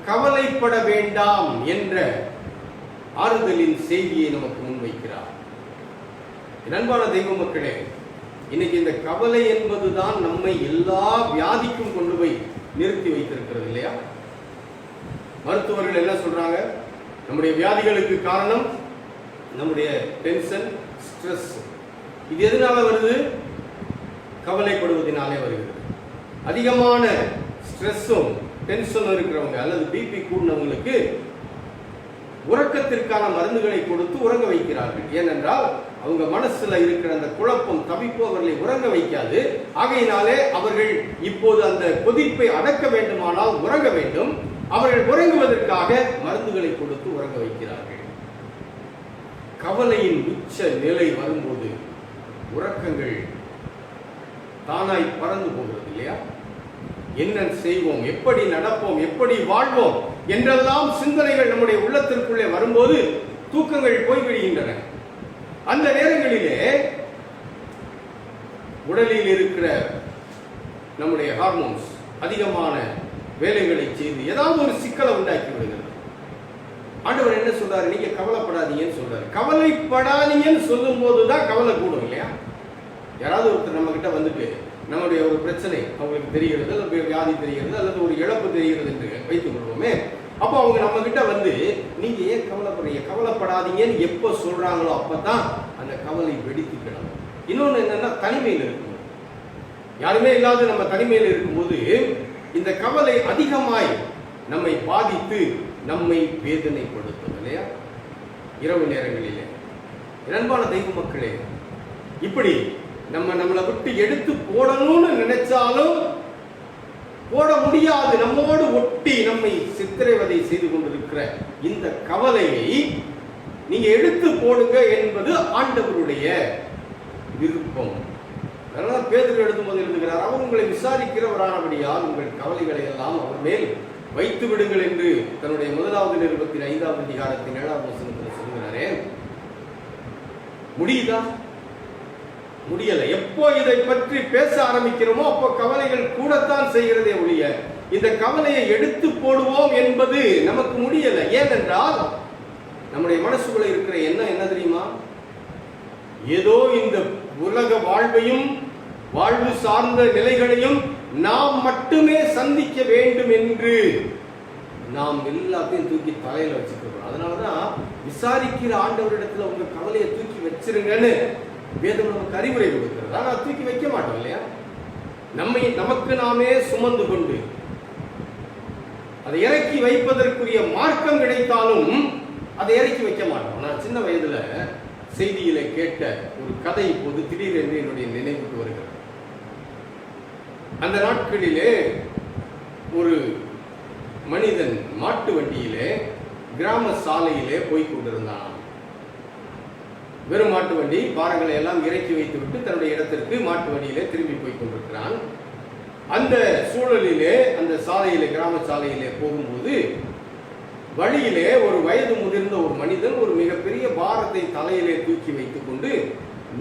கவலைப்பட வேண்டாம் என்ற ஆறுதலின் செய்தியை நமக்கு முன்வைக்கிறார். அன்பான தெய்வ மக்களே, இன்னைக்கு இந்த கவலை என்பதுதான் நம்மை எல்லா வியாதிக்கும் கொண்டு போய் நிறுத்தி வைத்திருக்கிறது இல்லையா? மருத்துவர்கள் என்ன சொல்றாங்க? நம்முடைய வியாதிகளுக்கு காரணம் நம்முடைய டென்ஷன், ஸ்ட்ரெஸ். இது எதனால வருது? கவலைப்படுவதனாலே வருகிறது. அதிகமான ஸ்ட்ரெஸ்ஸும் டென்ஷனும் இருக்கிறவங்க அல்லது பிபி கூடினவங்களுக்கு உறக்கத்திற்கான மருந்துகளை கொடுத்து உறங்க வைக்கிறார்கள். ஏனென்றால் அவங்க மனசுல இருக்கிற அந்த குழப்பம், தவிப்பு அவர்களை உறங்க வைக்காது. ஆகையினாலே அவர்கள் இப்போது அந்த கொதிப்பை அடக்க வேண்டுமானால் உறங்க வேண்டும். அவர்கள் உறங்குவதற்காக மருந்துகளை கொடுத்து உறங்க வைக்கிறார்கள். கவலையின் உச்ச நிலை வரும்போது உறக்கங்கள் தானாய் பறந்து போகிறது இல்லையா? என்ன செய்வோம், எப்படி நடப்போம், எப்படி வாழ்வோம் என்றெல்லாம் சிந்தனைகள் நம்முடைய உள்ளத்திற்குள்ளே வரும்போது தூக்கங்கள் போய்விடுகின்றன. அந்த நேரங்களிலே உடலில் இருக்கிற நம்முடைய ஹார்மோன்ஸ் அதிகமான வேலைகளை செய்து ஏதாவது ஒரு சிக்கலை உண்டாக்கி விடுகிறது. ஆண்டவர் என்ன சொல்றாரு? நீங்க கவலைப்படாதீங்கன்னு சொல்றாரு. கவலைப்படாதீங்கன்னு சொல்லும் போதுதான் கவலை கூடும் இல்லையா? யாராவது ஒருத்தர் நம்ம கிட்ட வந்துட்டு நம்முடைய ஒரு பிரச்சனை அவங்களுக்கு தெரிகிறது, அல்லது வியாதி தெரிகிறது, அல்லது ஒரு இழப்பு தெரிகிறது என்று வைத்துக் கொள்வோமே. அப்போ அவங்க நம்ம கிட்ட வந்து நீங்க ஏன் கவலைப்படுறீங்க, கவலைப்படாதீங்கன்னு எப்ப சொல்றாங்களோ அப்பதான் அந்த கவலை வெடித்து கிடக்கும். இன்னொன்னு என்னன்னா, தனிமையில் இருக்கும்போது, யாருமே இல்லாத நம்ம தனிமையில் இருக்கும்போது இந்த கவலை அதிகமாய் நம்மை பாதித்து நம்மை வேதனைப்படுத்தும் இல்லையா? இரவு நேரங்களிலே. அன்பான தெய்வ மக்களே, இப்படி நம்மளை விட்டு எடுத்து போடணும்னு நினைச்சாலும் போட முடியாது, நம்மோடு ஒட்டி நம்மை சித்திரைவதை செய்து கொண்டிருக்கிற இந்த கவலையை நீங்க எடுத்து போடுங்க என்பது ஆண்டவருடைய விருப்பம். அதனால பேதுரு எழுதும்போது எழுதுகிறார், அவர் உங்களை விசாரிக்கிறவரானபடியால் உங்கள் கவலைகளை எல்லாம் அவர் மேல் வைத்து விடுங்கள் என்று தன்னுடைய 1வது நிருபத்தின் 5வது அதிகாரத்தின் 7வது வசனத்தில் சொல்கிறாரே, முடியுதா? முடியல. எப்போ இதை பற்றி பேச ஆரம்பிக்கிறோமோ அப்போ கவலைகள் கூடத்தான் செய்கிறதே ஒழிய இந்த கவலையை எடுத்து போடுவோம் என்பது நமக்கு முடியல. ஏனென்றால் நம்முடைய மனசுக்குள்ள இருக்கிற என்ன தெரியுமா? ஏதோ இந்த உலக வாழ்வையும் வாழ்வு சார்ந்த நிலைகளையும் நாம் மட்டுமே சந்திக்க வேண்டும் என்று நாம் எல்லாத்தையும் தூக்கி தலையில வச்சுக்கிறோம். அதனாலதான் விசாரிக்கிற ஆண்டவரிடத்துல உங்க கவலையை தூக்கி வச்சிருங்கன்னு வேதம் நமக்கு அறிவுரை கொடுக்கிறது. ஆனா தூக்கி வைக்க மாட்டோம் இல்லையா? நமக்கு நாமே சுமந்து கொண்டு அதை இறக்கி வைப்பதற்குரிய மார்க்கம் கிடைத்தாலும் அதை இறக்கி வைக்க மாட்டோம். நான் சின்ன வயதுல செய்தியில கேட்ட ஒரு கதை இப்போது திடீரென்று என்னுடைய நினைவுக்கு வருகிறது. அந்த நாட்களிலே ஒரு மனிதன் மாட்டு வண்டியிலே கிராம சாலையிலே போய் கொண்டிருந்தான். வெறும் மாட்டு வண்டி, பாரங்களை எல்லாம் இறக்கி வைத்து விட்டு தன்னுடைய இடத்திற்கு மாட்டு வண்டியிலே திரும்பி போய் கொண்டிருக்கிறான். அந்த சூழலிலே அந்த சாலையிலே கிராம சாலையிலே போகும்போது வழியிலே ஒரு வயது முதிர்ந்த ஒரு மனிதன் ஒரு மிகப்பெரிய பாரத்தை தலையிலே தூக்கி வைத்துக் கொண்டு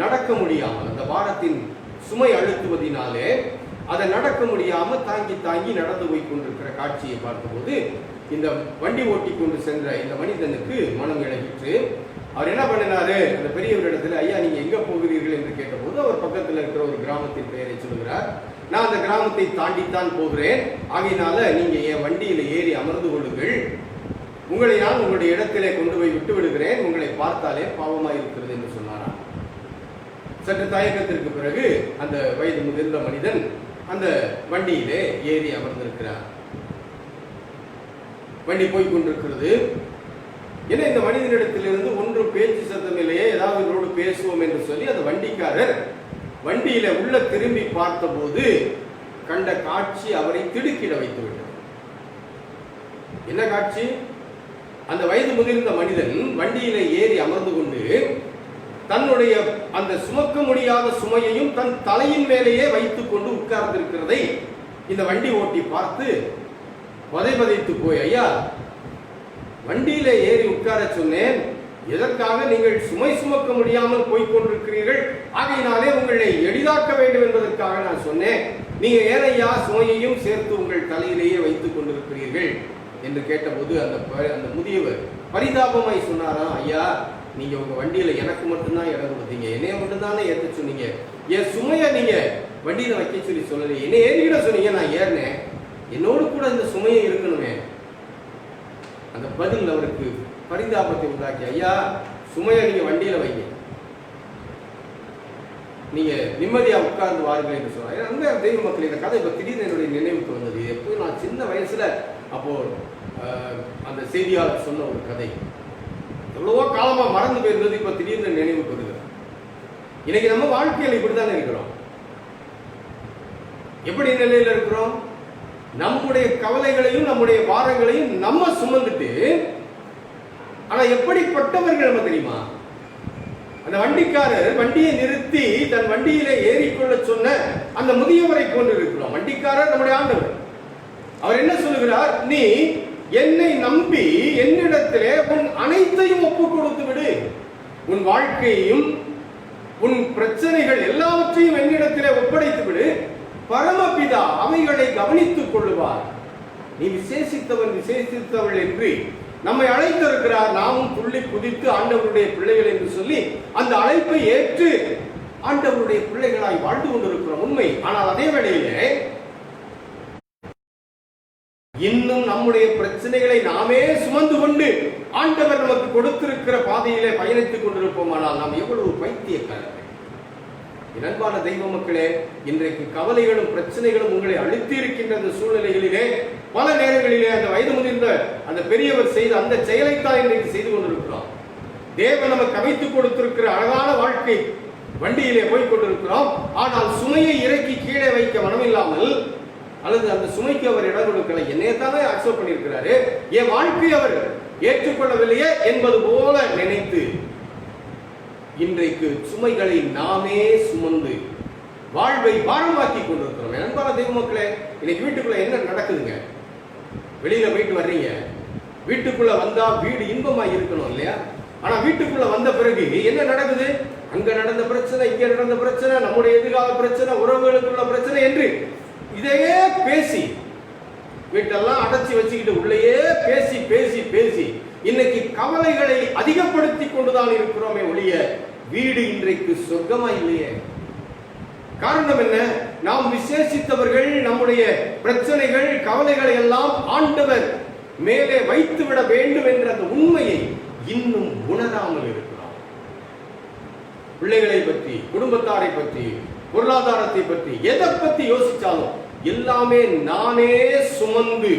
நடக்க முடியாமல், அந்த பாரத்தின் சுமை அழுத்துவதினாலே அதை நடக்க முடியாம தாங்கி நடந்து போய் கொண்டிருக்கிற காட்சியை பார்த்தபோது இந்த வண்டி ஓட்டி கொண்டு சென்ற இந்த மனிதனுக்கு மனம் இழகிற்று. அவர் என்ன பண்ணினாரு, அந்த பெரியவரிடத்துல, ஐயா நீங்க எங்க போகிறீர்கள் என்று கேட்டபோது அவர் பக்கத்தில் இருக்கிற ஒரு கிராமத்தின் பெயரை சொல்கிறார். நான் அந்த கிராமத்தை தாண்டித்தான் போகிறேன், ஆகையினால நீங்க என் வண்டியில ஏறி அமர்ந்து கொள்ளுங்கள், உங்களை நான் உங்களுடைய இடத்திலே கொண்டு போய் விட்டு விடுகிறேன், உங்களை பார்த்தாலே பாவமாய் இருக்கிறது என்று சொன்னாராம். சற்று தயக்கத்திற்கு பிறகு அந்த வயது முதிர்ந்த மனிதன் அந்த வண்டியிலே ஏறி அமர்ந்திருக்கிறார். வண்டி போய் கொண்டிருக்கிறது. ஏன்னா இந்த மனிதனிடத்திலிருந்து ஒன்றும் பேச்சு சத்தம் இல்லையே, ஏதாவது இவரோடு பேசுவோம் என்று சொல்லி அந்த வண்டிக்காரர் வண்டியில உள்ள திரும்பி பார்த்தபோது கண்ட காட்சி அவரை திடுக்கிட வைத்து விட்டது. என்ன காட்சி? அந்த வயது முதிர்ந்த மனிதன் வண்டியில ஏறி அமர்ந்து கொண்டு தன்னுடைய அந்த சுமக்க முடியாத சுமையையும் தன் தலையின் மேலேயே வைத்துக் கொண்டு உட்கார்ந்திருக்கிறதை இந்த வண்டி ஓட்டி பார்த்து பதைத்து போய், ஐயா வண்டியில ஏறி உட்கார சொன்னேன், எதற்காக நீங்கள் சுமை சுமக்க முடியாமல் போய்கொண்டிருக்கிறீர்கள், ஆகையினாலே உங்களை எளிதாக்க வேண்டும் என்பதற்காக நான் சொன்னேன், நீங்க ஏனையா சுமையையும் சேர்த்து உங்கள் தலையிலேயே வைத்துக் கொண்டிருக்கிறீர்கள் என்று கேட்டபோது அந்த முதியவர் பரிதாபமாய் சொன்னாராம், ஐயா நீங்க உங்க வண்டியில எனக்கு மட்டும்தான் இடம் கொடுத்தீங்க, என்னைய மட்டும்தானே ஏற்ற சொன்னீங்க, என் சுமைய நீங்க வண்டியில வைக்க சொல்லலை, என்ன ஏறிக்கிட சொன்னீங்க, நான் ஏறினேன், என்னோடு கூட இந்த சுமையை இருக்கணுமே. அந்த பதில் அவருக்கு பரிதாபத்தை உண்டாக்கி, ஐயா சுமையை நீங்க வண்டியில வைங்க, நீங்க நிம்மதியா உட்கார்ந்து வாருங்கள் என்று சொன்னார். அந்த தெய்வ மக்கள் இந்த கதை இப்ப திடீர்னு என்னுடைய நினைவுக்கு வந்தது. எப்போ நான் சின்ன வயசுல அப்போ அந்த செய்தியாளர் சொன்ன ஒரு கதை எவ்வளவோ காலமா மறந்து போயிருந்தது, இப்ப திடீர்னு நினைவுக்கு வருகிறது. இன்னைக்கு நம்ம வாழ்க்கையில் இப்படித்தானே இருக்கிறோம். எப்படி நிலையில இருக்கிறோம்? நம்முடைய கவலைகளையும் நம்முடைய பாரங்களையும் நம்ம சுமந்துட்டு, ஆனா எப்படிப்பட்டவர்கள் நம்ம தெரியுமா? அந்த வண்டிக்காரர் வண்டியை நிறுத்தி தன் வண்டியில ஏறிக்கொள்ள சொன்ன அந்த முதியவரை கொண்டு இருக்கிறோம். வண்டிக்காரர் நம்முடைய ஆண்டவர். அவர் என்ன சொல்லுகிறார்? நீ என்னை நம்பி என்னிடத்திலே உன் அனைத்தையும் ஒப்புக் கொடுத்து விடு, உன் வாழ்க்கையையும் உன் பிரச்சனைகள் எல்லாவற்றையும் என்னிடத்திலே ஒப்படைத்து விடு, பரமபிதா அவைகளை கவனித்துக் கொள்ளுவார். நீ விசேஷித்தவள் என்று நம்மை அழைத்திருக்கிறார். நாமும் துள்ளி குதித்து ஆண்டவருடைய பிள்ளைகள் என்று சொல்லி அந்த அழைப்பை ஏற்று ஆண்டவருடைய பிள்ளைகளாய் வாழ்ந்து கொண்டிருக்கிறோம், உண்மை. ஆனால் அதே வேளையிலே இன்னும் நம்முடைய பிரச்சனைகளை நாமே சுமந்து கொண்டு ஆண்டவர் நமக்கு கொடுத்திருக்கிற பாதையிலே பயணித்துக் கொண்டிருப்போமானால் நாம் எவ்வளவு பைத்தியக்காரர்கள். அன்பான தெய்வ மக்களே, இன்றைக்கு கவலைகளும் பிரச்சனைகளும் உங்களை அழுத்தி இருக்கின்ற அந்த சூழ்நிலைகளிலே பல நேரங்களிலே அந்த வயது முதிர்ந்த அந்த பெரியவர் செய்த அந்த செயலைத்தான் இன்றைக்கு செய்து கொண்டிருக்கிறோம். தேவன் நமக்கு அமைத்துக் கொடுத்திருக்கிற அழகான வாழ்க்கை வண்டியிலே போய் கொண்டிருக்கிறோம். ஆனால் சுமையை இறக்கி கீழே வைக்க மனமில்லாமல், அல்லது அந்த சுமைக்கு அவர் இடம் கொடுக்கல, என்னையத்தானே அக்செப்ட் பண்ணியிருக்கிறாரு, என் வாழ்க்கை அவர் ஏற்றுக்கொள்ளவில்லையே என்பது போல நினைத்து இன்றைக்கு சுமைகளை நாமே சுமந்து வாழ்வை பாரமாக்கி கொண்டிருக்கிறோம். அன்பான தெய்வ மக்களே, இன்னைக்கு வீட்டுக்குள்ள என்ன நடக்குதுங்க? வெளியில போயிட்டு வர்றீங்க, வீட்டுக்குள்ள வந்தா வீடு இன்பமா இருக்கணும் இல்லையா? ஆனா வீட்டுக்குள்ள வந்த பிறகு என்ன நடக்குது? அங்க நடந்த பிரச்சனை, இங்க நடந்த பிரச்சனை, நம்முடைய எதிர்கால பிரச்சனை, உறவுகளுக்குள்ள பிரச்சனை என்று இதையே பேசி வீட்டெல்லாம் அடைச்சி வச்சுக்கிட்டு உள்ளேயே பேசி பேசி பேசி இன்னைக்கு கவலைகளை அதிகப்படுத்தி கொண்டுதான் இருக்கிறோமே ஒழிய வீடு இன்றைக்கு சொர்க்கமா இல்லையே. காரணம் என்ன? நாம் விசேஷித்தவர்கள் நம்முடைய பிரச்சனைகள் கவலைகளை எல்லாம் ஆண்டவர் மேலே வைத்துவிட வேண்டும் என்ற அந்த உண்மையை இன்னும் உணராமல் இருக்கிறோம். பிள்ளைகளை பற்றி, குடும்பத்தாரை பற்றி, பொருளாதாரத்தை பற்றி, எதை பற்றி யோசிச்சாலும் எல்லாமே நானே சுமந்து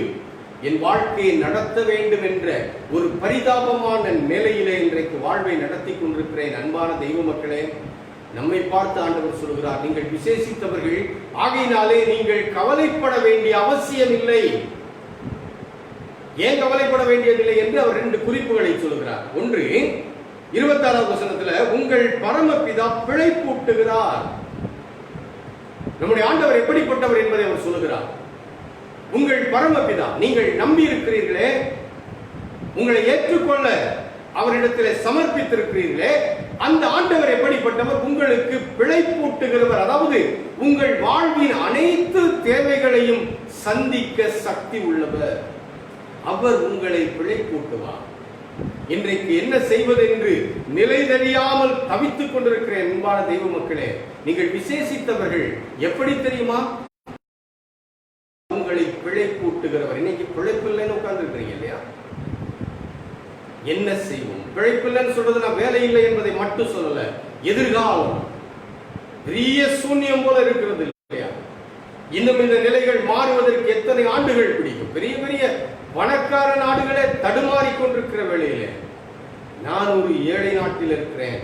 என் வாழ்க்கையை நடத்த வேண்டும் என்ற ஒரு பரிதாபமான நிலையிலே இன்றைக்கு வாழ்வை நடத்தி கொண்டிருக்கிறேன். அன்பான தெய்வ மக்களே, நம்மை பார்த்து ஆண்டவர் சொல்கிறார், நீங்கள் விசேஷித்தவர்கள் ஆகையினாலே நீங்கள் கவலைப்பட வேண்டிய அவசியம் இல்லை. ஏன் கவலைப்பட வேண்டியதில்லை என்று அவர் 2 குறிப்புகளை சொல்கிறார். ஒன்று 26வது வசனத்துல, உங்கள் பரமபிதா பிழைப்பூட்டுகிறார். நம்முடைய ஆண்டவர் எப்படிப்பட்டவர் என்பதை அவர் சொல்லுகிறார். உங்கள் பரமபிதா, நீங்கள் நம்பி இருக்கிறீர்களே, உங்களை ஏற்றுக்கொள்ள அவரிடத்திலே சமர்ப்பித்திருக்கிறீர்களே, அந்த ஆண்டவர் எப்படிப்பட்டவர்? உங்களுக்கு பிழைப்பூட்டுகிறவர். அதாவது உங்கள் வாழ்வின் அனைத்து தேவைகளையும் சந்திக்க சக்தி உள்ளவர். அவர் உங்களை பிழைப்பூட்டுவார். இன்றைக்கு என்ன செய்வது என்று நிலை தெரியாமல் தவித்துக் கொண்டிருக்கிற அன்பான தெய்வ மக்களே, நீங்கள் விசேஷித்தவர்கள். எப்படி தெரியுமா? உங்களை பிழைப்பூட்டுகிறவர். இன்னைக்கு பிழைப்பில்லைன்னு உட்கார்ந்து இருக்கிறீங்க இல்லையா? என்ன செய்வோம்? பிழைப்பில்லைன்னு சொல்றது நான் வேலை இல்லை என்பதை மட்டும் சொல்லல, எதிர்காலம் பெரிய சூன்யம் போல இருக்கிறது இல்லையா? இன்னும் இந்த நிலைகள் மாறுவதற்கு எத்தனை ஆண்டுகள் பிடிக்கும்? பெரிய பெரிய பணக்கார நாடுகளே தடுமாறி கொண்டிருக்கிற வேளையிலே நான் ஒரு ஏழை நாட்டில் இருக்கிறேன்.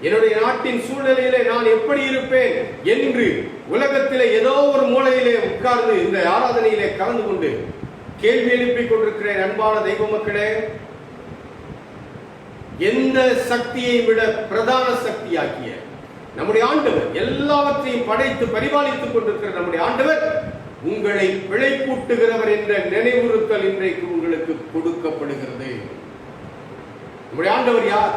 என்னுடைய நாட்டின் சூழ்நிலையிலே நான் எப்படி இருப்பேன் என்று உலகத்திலே ஏதோ ஒரு மூலையிலே உட்கார்ந்து இந்த ஆராதனையிலே கலந்து கொண்டு கேள்வி எழுப்பிக் கொண்டிருக்கிறேன். அன்பான தெய்வ மக்களே, எந்த சக்தியை விட பிரதான சக்தியாக்கிய நம்முடைய ஆண்டவர், எல்லாவற்றையும் படைத்து பரிபாலித்துக் கொண்டிருக்கிற நம்முடைய ஆண்டவர் உங்களை பிழைப்பூட்டுகிறவர் என்ற நினைவுறுத்தல் இன்றைக்கு உங்களுக்கு கொடுக்கப்படுகிறது. நம்முடைய ஆண்டவர் யார்?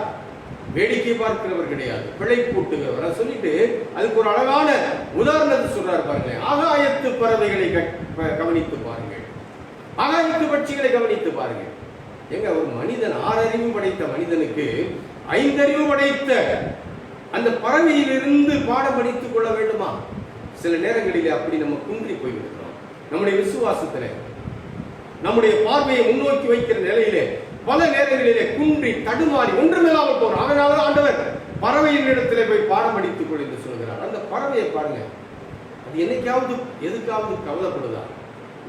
வேடிக்கை பார்க்கிறவர் கிடையாது, பிழைப்பூட்டுகிறவர். சொல்லிட்டு அதுக்கு ஒரு அழகான உதாரணத்தை சொல்றாரு பாருங்க. ஆகாயத்து பறவைகளை கவனித்து பாருங்கள், ஆகாயத்து பட்சிகளை கவனித்து பாருங்கள். எங்க ஒரு மனிதன் 6 அறிவு படைத்த மனிதனுக்கு 5 அறிவு படைத்த அந்த பறவையிலிருந்து பாடம் படித்துக் கொள்ள வேண்டுமா? சில நேரங்களிலே அப்படி நம்ம குன்றி போய்விடுகிறோம். நம்முடைய விசுவாசத்தில நம்முடைய பார்வையை முன்னோக்கி வைக்கிற நிலையிலே பல நேரங்களிலே குன்றி தடுமாறி ஒன்றுமில்லாமல் போறோம். அதனால ஆண்டவர் பறவையின் இடத்திலே போய் பாடம் படித்துக் கொள் என்று சொல்கிறார். அந்த பறவையை பாருங்க, அது என்னைக்காவது எதுக்காவது கவலைப்படுதா?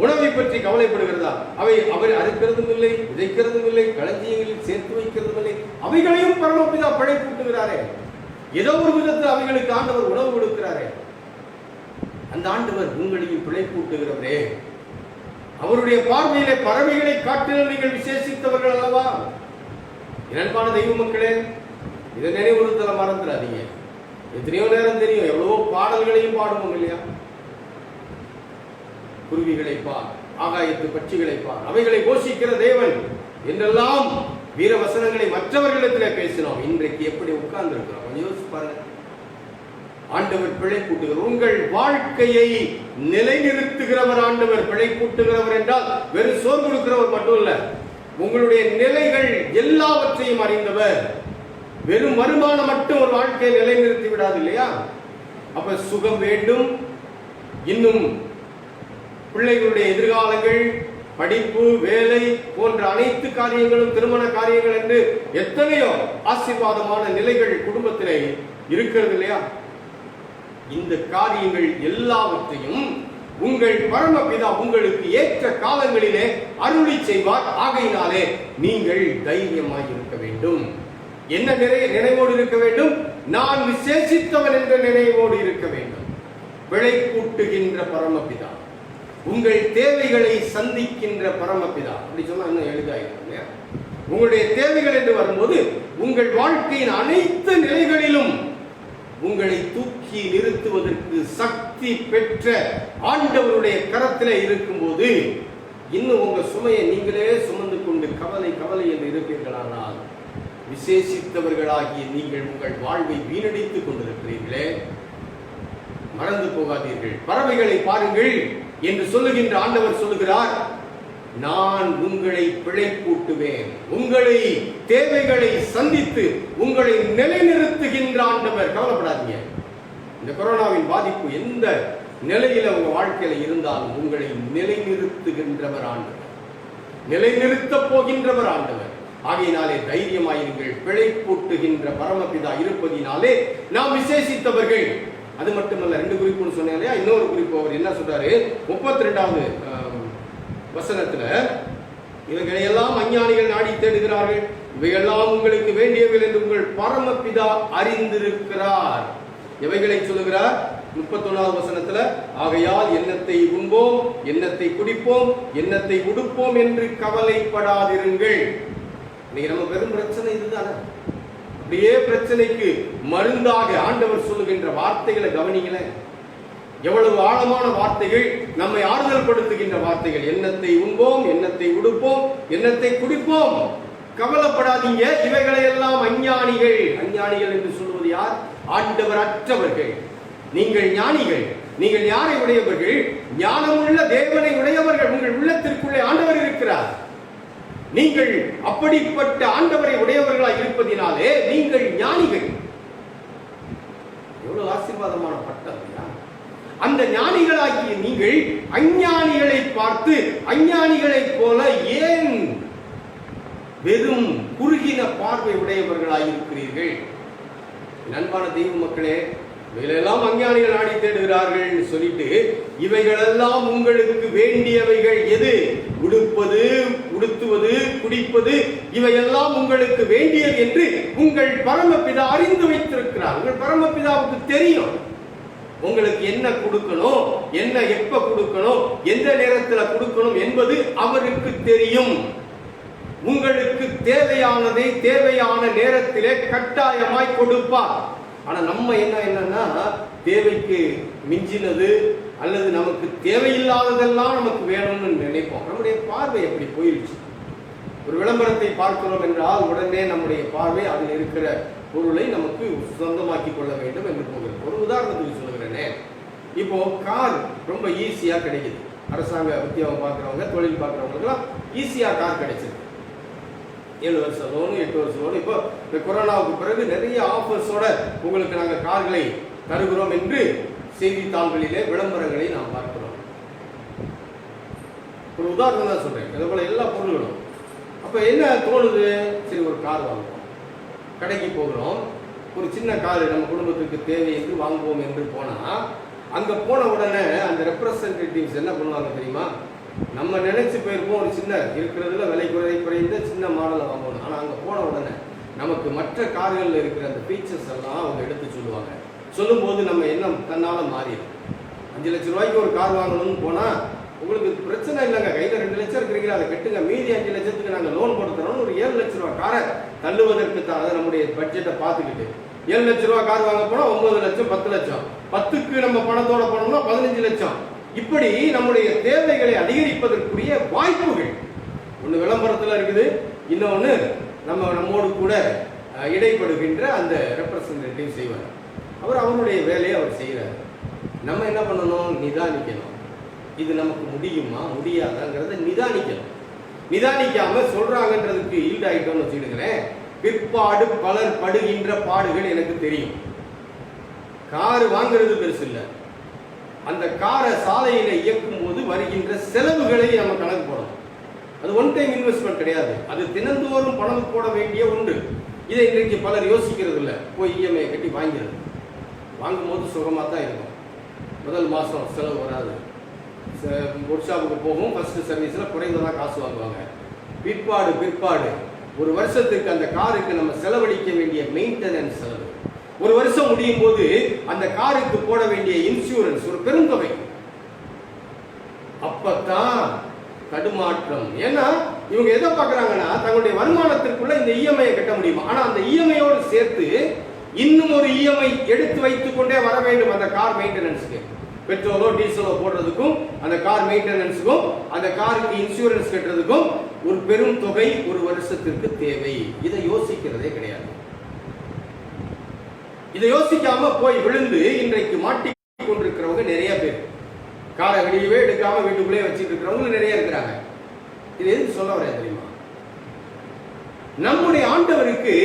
உணவை பற்றி கவலைப்படுகிறதா? அவை அறுக்கிறதும் இல்லை, விதைக்கிறதும் இல்லை, களஞ்சியங்களில் சேர்த்து வைக்கிறதும் இல்லை. அவைகளையும் பரமபிதா பிழைப்பூட்டுகிறாரே. ஏதோ ஒரு விதத்தில் அவைகளுக்கு ஆண்டவர் உணவு கொடுக்கிறாரே. அந்த ஆண்டவர் உங்களையும் பிழைப்பூட்டுகிறவரே. அவருடைய பார்வையிலே பறவைகளை காட்டிலும் நீங்கள் விசேஷித்தவர்கள் அல்லவா? அன்பான தெய்வ மக்களே, இதை நினைவுறுத்தல மறந்துடாதீங்க. எத்தனையோ நேரம் தெரியும், எவ்வளவோ பாடல்களையும் பாடுவோம் இல்லையா? குருவிகளை பார், ஆகாயத்து பட்சிகளை பார், அவைகளை போஷிக்கிற தேவன் என்றெல்லாம் வீர வசனங்களை மற்றவர்களிடத்திலே பேசினோம். இன்றைக்கு எப்படி உட்கார்ந்து இருக்கிறோம்? கொஞ்சம் யோசிச்சு பாருங்க. ஆண்டவர் பிழைப்பூட்டுகிறவர். உங்கள் வாழ்க்கையை நிலைநிறுத்துகிறவர் ஆண்டவர். பிழைப்பூட்டுகிறவர் என்றால் வெறும் சோறு கொடுக்கிறவர் மட்டும் இல்ல, உங்களுடைய நிலைகள் எல்லாவற்றையும் அறிந்தவர். வெறும் வருமானம் மட்டும் ஒரு வாழ்க்கையை நிலைநிறுத்தி விடாது இல்லையா? அப்ப சுகம் வேண்டும், இன்னும் பிள்ளைகளுடைய எதிர்காலங்கள், படிப்பு, வேலை போன்ற அனைத்து காரியங்களும், திருமண காரியங்கள் என்று எத்தனையோ ஆசீர்வாதமான நிலைகள் குடும்பத்திலே இருக்கிறது இல்லையா? இந்த காரியங்கள் எல்லாவற்றையும் உங்கள் பரமபிதா உங்களுக்கு ஏற்ற காலங்களிலே அருளி செய்வார். ஆகையினாலே நீங்கள் தைரியமாய் இருக்க வேண்டும். என்ன நினைவோடு இருக்க வேண்டும்? நான் விசேஷித்தவன் என்ற நினைவோடு இருக்க வேண்டும். பிழைப்பூட்டுகின்ற பரமபிதா, உங்கள் தேவைகளை சந்திக்கின்ற பரமபிதா. அப்படி சொன்னா இன்னும் எளிதாயிருக்கும். உங்களுடைய தேவைகள் என்று வரும்போது உங்கள் வாழ்க்கையின் அனைத்து நிலைகளிலும் உங்களை தூக்கி நிறுத்துவதற்கு சக்தி பெற்ற ஆண்டவருடைய கரத்தில் இருக்கும்போது இன்னும் உங்க சுமையை நீங்களே சுமந்து கொண்டு கவலை கவலை என்று இருப்பீர்களானால் விசேஷித்தவர்களாகிய நீங்கள் உங்கள் வாழ்வை வீணடித்துக் கொண்டிருக்கிறீர்களே. மறந்து போகாதீர்கள். பறவைகளை பாருங்கள் என்று சொல்லுகின்ற ஆண்டவர் சொல்லுகிறார், நான் உங்களை பிழைப்பூட்டுவேன். உங்களை தேவைகளை சந்தித்து உங்களை நிலைநிறுத்துகின்ற ஆண்டவர். கவலைப்படாதீங்க. இந்த கொரோனாவின் பாதிப்பு எந்த நிலையில உங்க வாழ்க்கையில இருந்தாலும் உங்களை நிலைநிறுத்துகின்றவர் ஆண்டவர், நிலைநிறுத்த போகின்றவர் ஆண்டவர். ஆகையினாலே தைரியமாயிருங்கள். பிழைப்பூட்டுகின்ற பரமபிதா இருப்பதினாலே நாம் விசேஷித்தவர்கள். அது மட்டுமல்ல, 2 குறிப்புன்னு சொன்னேன் இல்லையா, இன்னொரு குறிப்பு அவர் என்ன சொல்றாரு 32வது வசனத்துல, இவைகளையெல்லாம் அஞ்ஞானிகள் நாடி தேடுகிறார்கள், இவையெல்லாம் உங்களுக்கு வேண்டியவை என்று உங்கள் பரமபிதா அறிந்திருக்கிறார். எவைகளை சொல்லுகிறார்? 31வது வசனத்துல, ஆகையால் எண்ணத்தை உண்போம், எண்ணத்தை குடிப்போம், எண்ணத்தை உடுப்போம் என்று கவலைப்படாதிருங்கள். இன்னைக்கு நம்ம பெரும் பிரச்சனை இதுதானே. அப்படியே பிரச்சனைக்கு மருந்தாக ஆண்டவர் சொல்லுகின்ற வார்த்தைகளை கவனிங்களேன். எவ்வளவு ஆழமான வார்த்தைகள், நம்மை ஆறுதல் படுத்துகின்ற வார்த்தைகள். எண்ணத்தை உண்போம், எண்ணத்தை உடுப்போம், எண்ணத்தை குடிப்போம், கவலைப்படாதீங்க. இவைகளை எல்லாம் அஞ்ஞானிகள். அஞ்ஞானிகள் என்று சொல்வது யார்? ஆண்டவர் அற்றவர்கள். நீங்கள் ஞானிகள். நீங்கள் யாரை உடையவர்கள்? ஞானமுள்ள தேவனை உடையவர்கள். உங்கள் உள்ளத்திற்குள்ளே ஆண்டவர் இருக்கிறார். நீங்கள் அப்படிப்பட்ட ஆண்டவரை உடையவர்களாக இருப்பதினாலே நீங்கள் ஞானிகள். எவ்வளவு ஆசீர்வாதமான பட்டம். அந்த ஞானிகளாகிய நீங்கள் அஞ்ஞானிகளை பார்த்து அஞ்ஞானிகளைப் போல ஏன் வெறும் குறுகின பார்வை உடையவர்களாக இருக்கிறீர்கள்? அன்பான தெய்வ மக்களே, இவைகளெல்லாம் அஞ்ஞானிகள் நாடி தேடுகிறார்கள் சொல்லிட்டு, இவைகளெல்லாம் உங்களுக்கு வேண்டியவைகள் எது? உடுப்பது, உடுத்துவது, குடிப்பது, இவையெல்லாம் உங்களுக்கு வேண்டியது என்று உங்கள் பரமபிதா அறிந்து வைத்திருக்கிறார். உங்கள் பரமபிதாவுக்கு தெரியும் உங்களுக்கு என்ன கொடுக்கணும், என்ன எப்ப கொடுக்கணும், எந்த நேரத்தில் கொடுக்கணும் என்பது அவருக்கு தெரியும். உங்களுக்கு தேவையானதை தேவையான நேரத்திலே கட்டாயமாய் கொடுப்பார். ஆனா நம்ம என்னன்னா, தேவைக்கு மிஞ்சினது அல்லது நமக்கு தேவையில்லாததெல்லாம் நமக்கு வேணும்னு நினைப்போம். நம்முடைய பார்வை எப்படி போயிருச்சு. ஒரு விளம்பரத்தை பார்க்கிறோம் என்றால் உடனே நம்முடைய பார்வை அதில் இருக்கிற பொருளை நமக்கு சொந்தமாக்கி கொள்ள வேண்டும் என்று போகிறது. ஒரு உதாரணத்துக்கு சொல்லுகிறேனே, இப்போ கார் ரொம்ப ஈஸியா கிடைக்குது. அரசாங்க உத்தியோகம் பார்க்கிறவங்க, தொழில் பார்க்கிறவங்களுக்குலாம் ஈஸியா கார் கிடைச்சது. 7 வருஷம் லோனு, 8 வருஷம் லோனு. இப்போ இந்த கொரோனாவுக்கு பிறகு நிறைய ஆஃபர்ஸோட உங்களுக்கு நாங்கள் கார்களை தருகிறோம் என்று செய்தித்தாள்களிலே விளம்பரங்களை நாம் பார்க்கிறோம். ஒரு உதாரணம் தான் சொல்றேன். அதே போல எல்லா பொருள்களும். அப்ப என்ன தோணுது? சரி, ஒரு கார் வாங்குவோம். கடைக்கு போகிறோம், ஒரு சின்ன கார் நம்ம குடும்பத்துக்கு தேவை என்று வாங்குவோம் என்று போனா, அங்க போன உடனே அந்த ரெப்ரசன்டேட்டிவ்ஸ் என்ன பண்ணுவாங்க தெரியுமா? நம்ம நினைச்சு போயிருப்போம் ஒரு சின்ன இருக்கிறதுல விலை குறைந்த சின்ன மாடலை வாங்கணும். ஆனா அங்க போன உடனே நமக்கு மற்ற கார்கள்ல இருக்கிற அந்த ஃபீச்சர்ஸ் எல்லாம் அவங்க எடுத்து சொல்லுவாங்க. சொல்லும் போது நம்ம எண்ணம் தன்னால மாறிடும். 5 லட்சம் ரூபாய்க்கு ஒரு கார் வாங்கணும்னு போனா, உங்களுக்கு பிரச்சனை இல்லைங்க, கையில் 2 லட்சம் இருக்கிறீங்க, அதை கட்டுங்க, மீதி 5 லட்சத்துக்கு நாங்கள் லோன் போட்டு தரோம். ஒரு 7 லட்ச ரூபா காரை தள்ளுவதற்கு தான். அதை நம்முடைய பட்ஜெட்டை பார்த்துக்கிட்டு 7 லட்ச ரூபா கார் வாங்க போனா 9 லட்சம், 10 லட்சம், 10க்கு நம்ம பணத்தோட போனோம்னா 15 லட்சம். இப்படி நம்முடைய தேவைகளை அதிகரிப்பதற்குரிய வாய்ப்புகள் ஒன்று விளம்பரத்தில் இருக்குது, இன்னொன்று நம்மோடு கூட இடைப்படுகின்ற அந்த ரெப்ரசன்டேட்டிவ் செய்வார். அவர் அவருடைய வேலையை அவர் செய்கிறார். நம்ம என்ன பண்ணணும்? நிதானிக்கணும். இது நமக்கு முடியுமா முடியாதாங்கிறத நிதானிக்கணும். நிதானிக்காம சொல்றாங்கன்றதுக்கு ஈடாயிட்டோம்னு வச்சுக்கிடுங்களேன், பிற்பாடு பலர் படுகின்ற பாடுகள் எனக்கு தெரியும். கார் வாங்குறது பெருசு இல்லை, அந்த காரை சாலையில இயக்கும் போது வருகின்ற செலவுகளை நம்ம கணக்கு போடணும். அது ஒன் டைம் இன்வெஸ்ட்மெண்ட் கிடையாது, அது தினந்தோறும் பணம் போட வேண்டிய ஒன்று. இதை இன்றைக்கு பலர் யோசிக்கிறது இல்லை. போய் இஎம்ஐ கட்டி வாங்கிறது. வாங்கும்போது சுகமாக தான் இருக்கும். முதல் மாதம் செலவு வராது. ஒர்க் ஷாப்புக்கு போகும், ஃபர்ஸ்ட் சர்வீஸில் குறைந்ததாக காசு வாங்குவாங்க. பிற்பாடு ஒரு வருஷத்துக்கு அந்த காருக்கு நம்ம செலவழிக்க வேண்டிய மெயின்டெனன்ஸ் செலவு, ஒரு வருஷம் முடியும் போது அந்த காருக்கு போட வேண்டிய இன்சூரன்ஸ் ஒரு பெருந்தொகை. அப்பதான் தடுமாற்றம். ஏன்னா இவங்க எதை பார்க்கறாங்கன்னா, தங்களுடைய வருமானத்திற்குள்ள இந்த இஎம்ஐ கட்ட முடியுமா, ஆனா அந்த இஎம்ஐயோடு சேர்த்து இன்னும் ஒரு இஎம்ஐ எடுத்து வைத்துக் கொண்டே வர வேண்டும் அந்த கார் மெயின்டெனன்ஸ்க்கு. பெட்ரோலோ டீசலோ போடுறதுக்கும், அந்த கார் மெயின்டெனன்ஸுக்கும், அந்த காருக்கு இன்சூரன்ஸ் கட்டுறதுக்கும் ஒரு பெரும் தொகை ஒரு வருஷத்திற்கு தேவை. இதை யோசிக்கிறதே கிடையாது. இதை யோசிக்காம போய் விழுந்து இன்றைக்கு மாட்டிக் கொண்டிருக்கிறவங்க நிறைய பேர். காரை வெளியவே எடுக்காம வீட்டுக்குள்ளே வச்சுட்டு இருக்கிறவங்க நிறைய இருக்கிறாங்க. இது எதுக்கு சொல்ல வரேன் தெரியுமா? நம்முடைய ஆண்டவருக்கு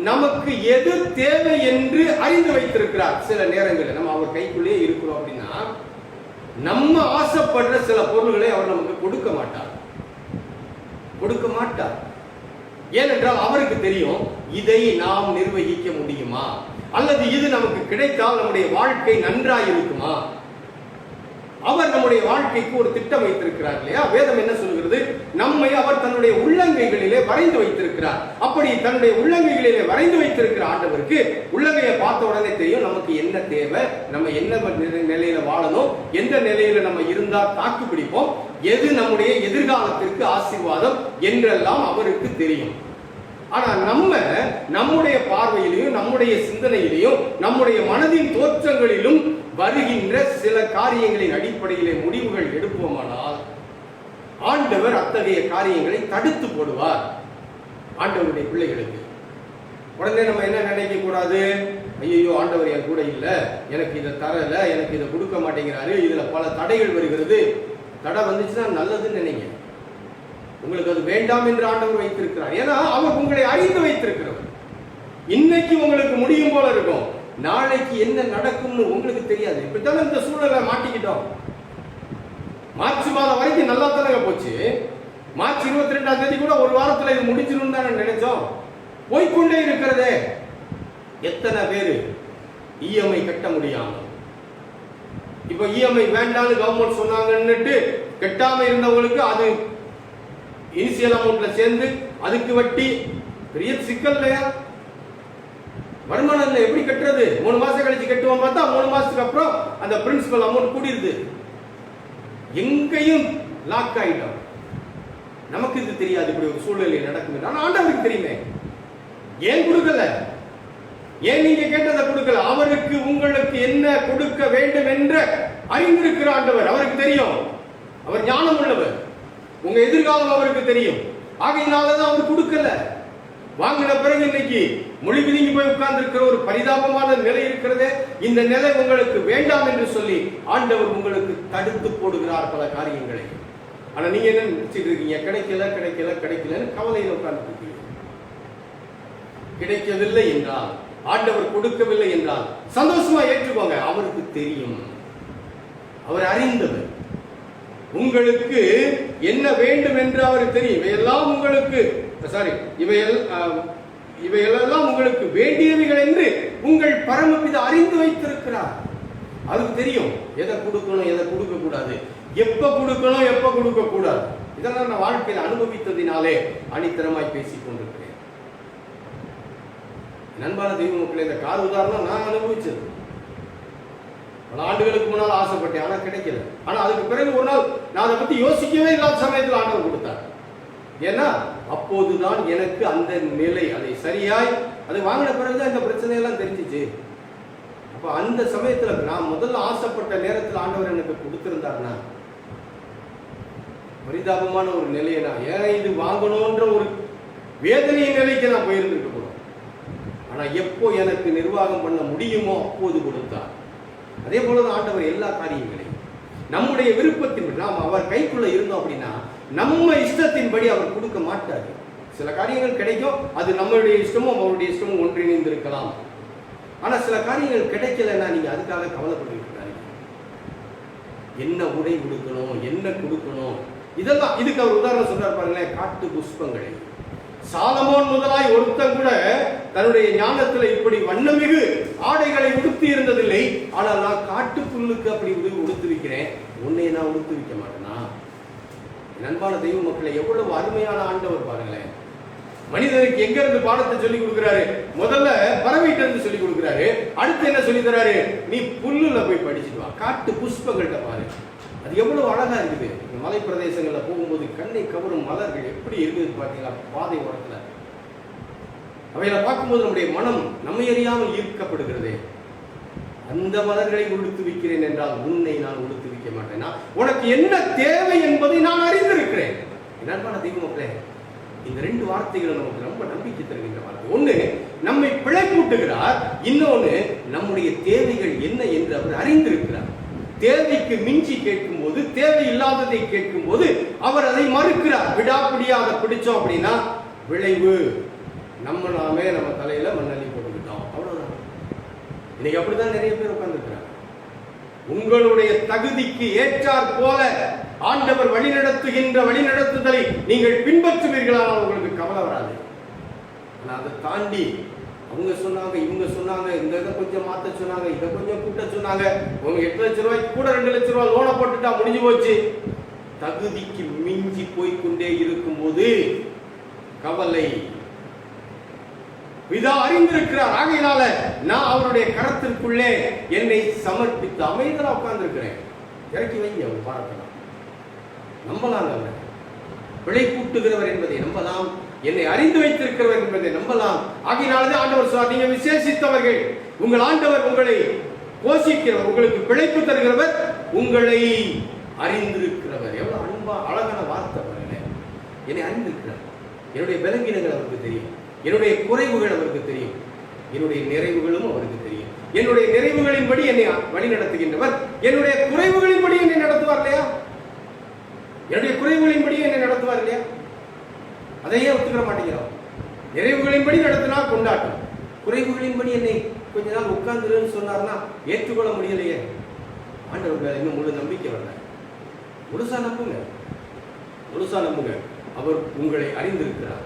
நமக்கு எது தேவை என்று அறிந்து வைத்திருக்கிறார். சில நேரங்களில் நம்ம அவர் கைக்குள்ளே இருக்கிறோம் அப்படின்னா நம்ம ஆசைப்படுற சில பொருள்களை அவர் நமக்கு கொடுக்க மாட்டார். ஏனென்றால் அவருக்கு தெரியும் இதை நாம் நிர்வகிக்க முடியுமா, அல்லது இது நமக்கு கிடைத்தால் நம்முடைய வாழ்க்கை நன்றாய் இருக்குமா. அவர் நம்முடைய வாழ்க்கைக்கு ஒரு திட்டம் வைத்திருக்கிறார் இல்லையா? வேதம் என்ன சொல்கிறது? நம்மை அவர் தன்னுடைய உள்ளங்கைகளிலே வரைந்து வைத்திருக்கிறார். அப்படி தன்னுடைய உள்ளங்கைகளிலே வரைந்து வைத்திருக்கிற ஆண்டவருக்கு உள்ளங்கையை பார்த்த உடனே தெரியும் நமக்கு என்ன தேவை, நம்ம என்ன நிலையில வாழணும், எந்த நிலையில நம்ம இருந்தா தாக்கு பிடிப்போம், எது நம்முடைய எதிர்காலத்திற்கு ஆசீர்வாதம் என்றெல்லாம் அவருக்கு தெரியும். ஆனா நம்முடைய பார்வையிலையும் நம்முடைய சிந்தனையிலையும் நம்முடைய மனதின் தோற்றங்களிலும் வருகின்ற சில காரியங்களின் அடிப்படையிலே முடிவுகள் எடுப்போமானால் ஆண்டவர் அத்தகைய காரியங்களை தடுத்து போடுவார். ஆண்டவருடைய பிள்ளைகளுக்கு உடனே நம்ம என்ன நினைக்க கூடாது? ஐயோ, ஆண்டவர் என் கூட இல்ல, எனக்கு இதை தரல, எனக்கு இதை கொடுக்க மாட்டேங்கிறாரு, இதுல பல தடைகள் வருகிறது. தடை வந்துச்சுன்னா நல்லதுன்னு நினைங்க. உங்களுக்கு அது வேண்டாம் என்று ஆண்டவர் வைத்திருக்கிறார். ஏன்னா அவர் உங்களை அறிந்து வைத்திருக்கிறவர். இன்னைக்கு உங்களுக்கு முடியும் போல இருக்கும், நாளைக்கு என்ன நடக்கும்னு உங்களுக்கு தெரியாது. இப்படித்தானே இந்த சூழலை மாட்டிக்கிட்டோம். மார்ச் மாதம் வரைக்கும் நல்லா தானே போச்சு. மார்ச் 22ஆம் தேதி கூட ஒரு வாரத்தில் இது முடிஞ்சிடும் தானே நினைச்சோம். போய்கொண்டே இருக்கிறதே. எத்தனை பேரு இஎம்ஐ கட்ட முடியாம, இப்ப இஎம்ஐ வேண்டாம்னு கவர்மெண்ட் சொன்னாங்கன்னுட்டு கட்டாம இருந்தவங்களுக்கு அது இனிஷியல் அமௌண்ட்ல சேர்ந்து அதுக்கு வட்டி, பெரிய சிக்கல் இல்லையா? வருமானம் இல்லை, எப்படி கட்டுறது? 3 மாசம் கழிச்சு கட்டுவோம் பார்த்தா 3 மாசத்துக்கு அப்புறம் அந்த பிரின்சிபல் அமௌண்ட் கூடிருது. எங்கேயும் லாக் ஆயிட்டோம். நமக்கு இது தெரியாது இப்படி ஒரு சூழ்நிலை நடக்கும். ஆனா ஆண்டவருக்கு தெரியுமே. ஏன் கொடுக்கல? ஏன் நீங்க கேட்டதை கொடுக்கல? அவருக்கு உங்களுக்கு என்ன கொடுக்க வேண்டும் என்று அறிந்திருக்கிற ஆண்டவர். அவருக்கு தெரியும். அவர் ஞானம் உள்ளவர். உங்க எதிர்காலம் அவருக்கு தெரியும். ஆகையினாலதான் அவர் கொடுக்கல. வாங்கின பிறகு இன்னைக்கு மொழி பிதுங்கி போய் உட்கார்ந்து இருக்கிற ஒரு பரிதாபமான நிலை இருக்கிறதே. இந்த நிலை உங்களுக்கு வேண்டாம் என்று சொல்லி ஆண்டவர் உங்களுக்கு தடுத்து போடுகிறார் பல காரியங்களை. ஆனா நீங்க என்ன நினைச்சிட்டு இருக்கீங்க? கிடைக்கலன்னு கவலையில் உட்கார்ந்து இருக்கீங்க. கிடைக்கவில்லை என்றால், ஆண்டவர் கொடுக்கவில்லை என்றால் சந்தோஷமா ஏற்றுக்கோங்க. அவருக்கு தெரியும். அவர் அறிந்தவர். உங்களுக்கு என்ன வேண்டும் என்று அவருக்கு தெரியும். இவையெல்லாம் உங்களுக்கு இவையெல்லாம் உங்களுக்கு வேண்டியவைகள் என்று உங்கள் பரமபிதா அறிந்து வைத்திருக்கிறார். அவருக்கு தெரியும் எதை கொடுக்கணும், எதை கொடுக்க கூடாது, எப்ப கொடுக்கணும், எப்ப கொடுக்க கூடாது. இதெல்லாம் நான் வாழ்க்கையில் அனுபவித்ததினாலே அணித்தரமாய் பேசிக் கொண்டிருக்கிறேன். நண்பான தெய்வ மக்களே, இந்த கார் உதாரணம் நான் அனுபவிச்சது. பல ஆண்டுகளுக்கு முன்னால் ஆசைப்பட்டேன், ஆனா கிடைக்கல. ஆனா அதுக்கு பிறகு ஒரு நாள் நான் அதை பத்தி யோசிக்கவே இல்லாத சமயத்தில் ஆண்டவர் கொடுத்தார். ஏன்னா அப்போதுதான் எனக்கு அந்த நிலை, அதை சரியாய் அதை வாங்கின பிறகுதான் இந்த பிரச்சனை எல்லாம் தெரிஞ்சிச்சு. அப்ப அந்த சமயத்துல நான் முதல்ல ஆசைப்பட்ட நேரத்தில் ஆண்டவர் எனக்கு கொடுத்திருந்தாருன்னா பரிதாபமான ஒரு நிலையை நான் ஏன் இது வாங்கணும்ன்ற ஒரு வேதனை நிலைக்கு நான் போயிருந்திருக்க கூடாது. ஆனா எப்போ எனக்கு நிர்வாகம் பண்ண முடியுமோ அப்போது கொடுத்தார். அதே போலதான் ஆண்டவர் எல்லா காரியங்களையும் நம்முடைய விருப்பத்தின்படி நாம் அவர் கைக்குள்ள இருந்தோம் அப்படின்னா நம்ம இஷ்டத்தின்படி அவர் கொடுக்க மாட்டார். சில காரியங்கள் கிடைக்கும், அது நம்மளுடைய இஷ்டமும் அவருடைய இஷ்டமும் ஒன்றிணைந்து இருக்கலாம். ஆனா சில காரியங்கள் கிடைக்கலன்னா நீங்க அதுக்காக கவலைப்பட்டு இருக்காரு. என்ன உடை கொடுக்கணும், என்ன கொடுக்கணும், இதெல்லாம் இதுக்கு அவர் உதாரணம் சொல்றாரு பாருங்களேன். காட்டு புஷ்பங்களை சாலமோன் முதலாய் ஒருத்தன் கூட தன்னுடைய ஞானத்துல இப்படி வண்ணமிகு ஆடைகளை உடுத்தி இருந்ததில்லை. ஆனால் நான் காட்டு புல்லுக்கு அப்படி உடுத்து வைக்கிறேன், உன்னை நான் உடுத்து வைக்க மாட்டேனா? நண்பான தெய்வ மக்களை, எவ்வளவு அருமையான ஆண்டவர் பாருங்களேன். மனிதனுக்கு எங்க இருந்து பாடத்தை சொல்லி கொடுக்கிறாரு? முதல்ல பறவைகிட்ட இருந்து சொல்லி கொடுக்கிறாரு. அடுத்து என்ன சொல்லி தராரு? நீ புல்லுல போய் படிச்சுட்டு வா, காட்டு புஷ்பங்கள்ட்ட பாரு, அது எவ்வளவு அழகா இருக்குது. மலை பிரதேசங்கள்ல போகும்போது கண்ணை கவரும் மலர்கள் எப்படி இருக்குது பாத்தீங்களா? பாதை ஓரத்துல அவைகளை பார்க்கும்போது நம்முடைய மனம் நம்மை அறியாமல் ஈர்க்கப்படுகிறது. அந்த மலர்களை உடுத்துவிக்கிறேன் என்றால் உன்னை நான் உடுத்துவிக்க மாட்டேனா? உனக்கு என்ன தேவை என்பதை நான் அறிந்திருக்கிறேன். அன்பான தெய்வ மக்களே, இந்த 2 வார்த்தைகள் நமக்கு ரொம்ப நம்பிக்கை தருகின்ற வார்த்தை. ஒண்ணு, நம்மை பிழைப்பூட்டுகிறார். இன்னொன்னு, நம்முடைய தேவைகள் என்ன என்று அவர் அறிந்திருக்கிறார். தேவைக்கு மிஞ்சி கேட்கும் போது, தேவையில்லாததை கேட்கும் போது அவர் அதை மறுக்கிறார். விடாப்பிடியாக பிடிச்சோம் அப்படின்னா விளைவு நாமே நம்ம தலையில மண்ணள்ளி போட்டுக்கிட்டோம், அவ்வளவுதான். இன்னைக்கு அப்படிதான் நிறைய பேர் உட்கார்ந்துருக்கிறாங்க. உங்களுடைய தகுதிக்கு ஏற்றார் போல ஆண்டவர் வழிநடத்துகின்ற வழிநடத்துதலை நீங்கள் பின்பற்றுவீர்களானால் உங்களுக்கு கவலை வராது. ஆனால் அதை தாண்டி அவங்க சொன்னாங்க, இவங்க சொன்னாங்க, இந்த இதை கொஞ்சம் மாற்ற சொன்னாங்க, இதை கொஞ்சம் கூட்ட சொன்னாங்க, உங்க 8 லட்சம் ரூபாய்க்கு கூட 2 லட்சம் ரூபாய் லோனை போட்டுட்டா முடிஞ்சு போச்சு. தகுதிக்கு மிஞ்சி போய்கொண்டே இருக்கும் போது கவலை. பிதா அறிந்திருக்கிறார். ஆகையினால நான் அவருடைய கரத்திற்குள்ளே என்னை சமர்ப்பித்து அமைதியா உட்கார்ந்து இருக்கிறேன். இறக்கி வைங்க, அவர் பார்க்கலாம். நம்பலாம், பிழைப்பூட்டுகிறவர் என்பதை நம்பலாம், என்னை அறிந்து வைத்திருக்கிறவர் என்பதை நம்பலாம். ஆகையினால்தான் ஆண்டவர் சொன்னார், நீங்க விசேஷித்தவர்கள், உங்கள் ஆண்டவர் உங்களை போஷிக்கிறவர், உங்களுக்கு பிழைப்பு தருகிறவர், உங்களை அறிந்திருக்கிறவர். எவ்வளவு அன்பா அழகான வார்த்தை பாருங்க. என்னை அறிந்திருக்கிறார். என்னுடைய பலவீனங்கள் அவருக்கு தெரியும், என்னுடைய குறைவுகள் அவருக்கு தெரியும், என்னுடைய நிறைவுகளும் அவருக்கு தெரியும். என்னுடைய நிறைவுகளின்படி என்னை வழி நடத்துகின்றவர், என்னுடைய குறைவுகளின்படி என்னை நடத்துவார் இல்லையா? என்னுடைய குறைவுகளின்படி என்னை நடத்துவார் இல்லையா? அதையே ஒத்துக்கிற மாட்டேங்கிறோம். நிறைவுகளின்படி நடத்தினா கொண்டாட்டம், குறைவுகளின்படி என்னை கொஞ்ச நாள் உட்கார்ந்துருன்னு சொன்னார்னா ஏற்றுக்கொள்ள முடியலையே. ஆண்டவர்கள் இன்னும் முழு நம்பிக்கை வரல. முழுசா நம்புங்க, முழுசா நம்புங்க. அவர் உங்களை அறிந்திருக்கிறார்.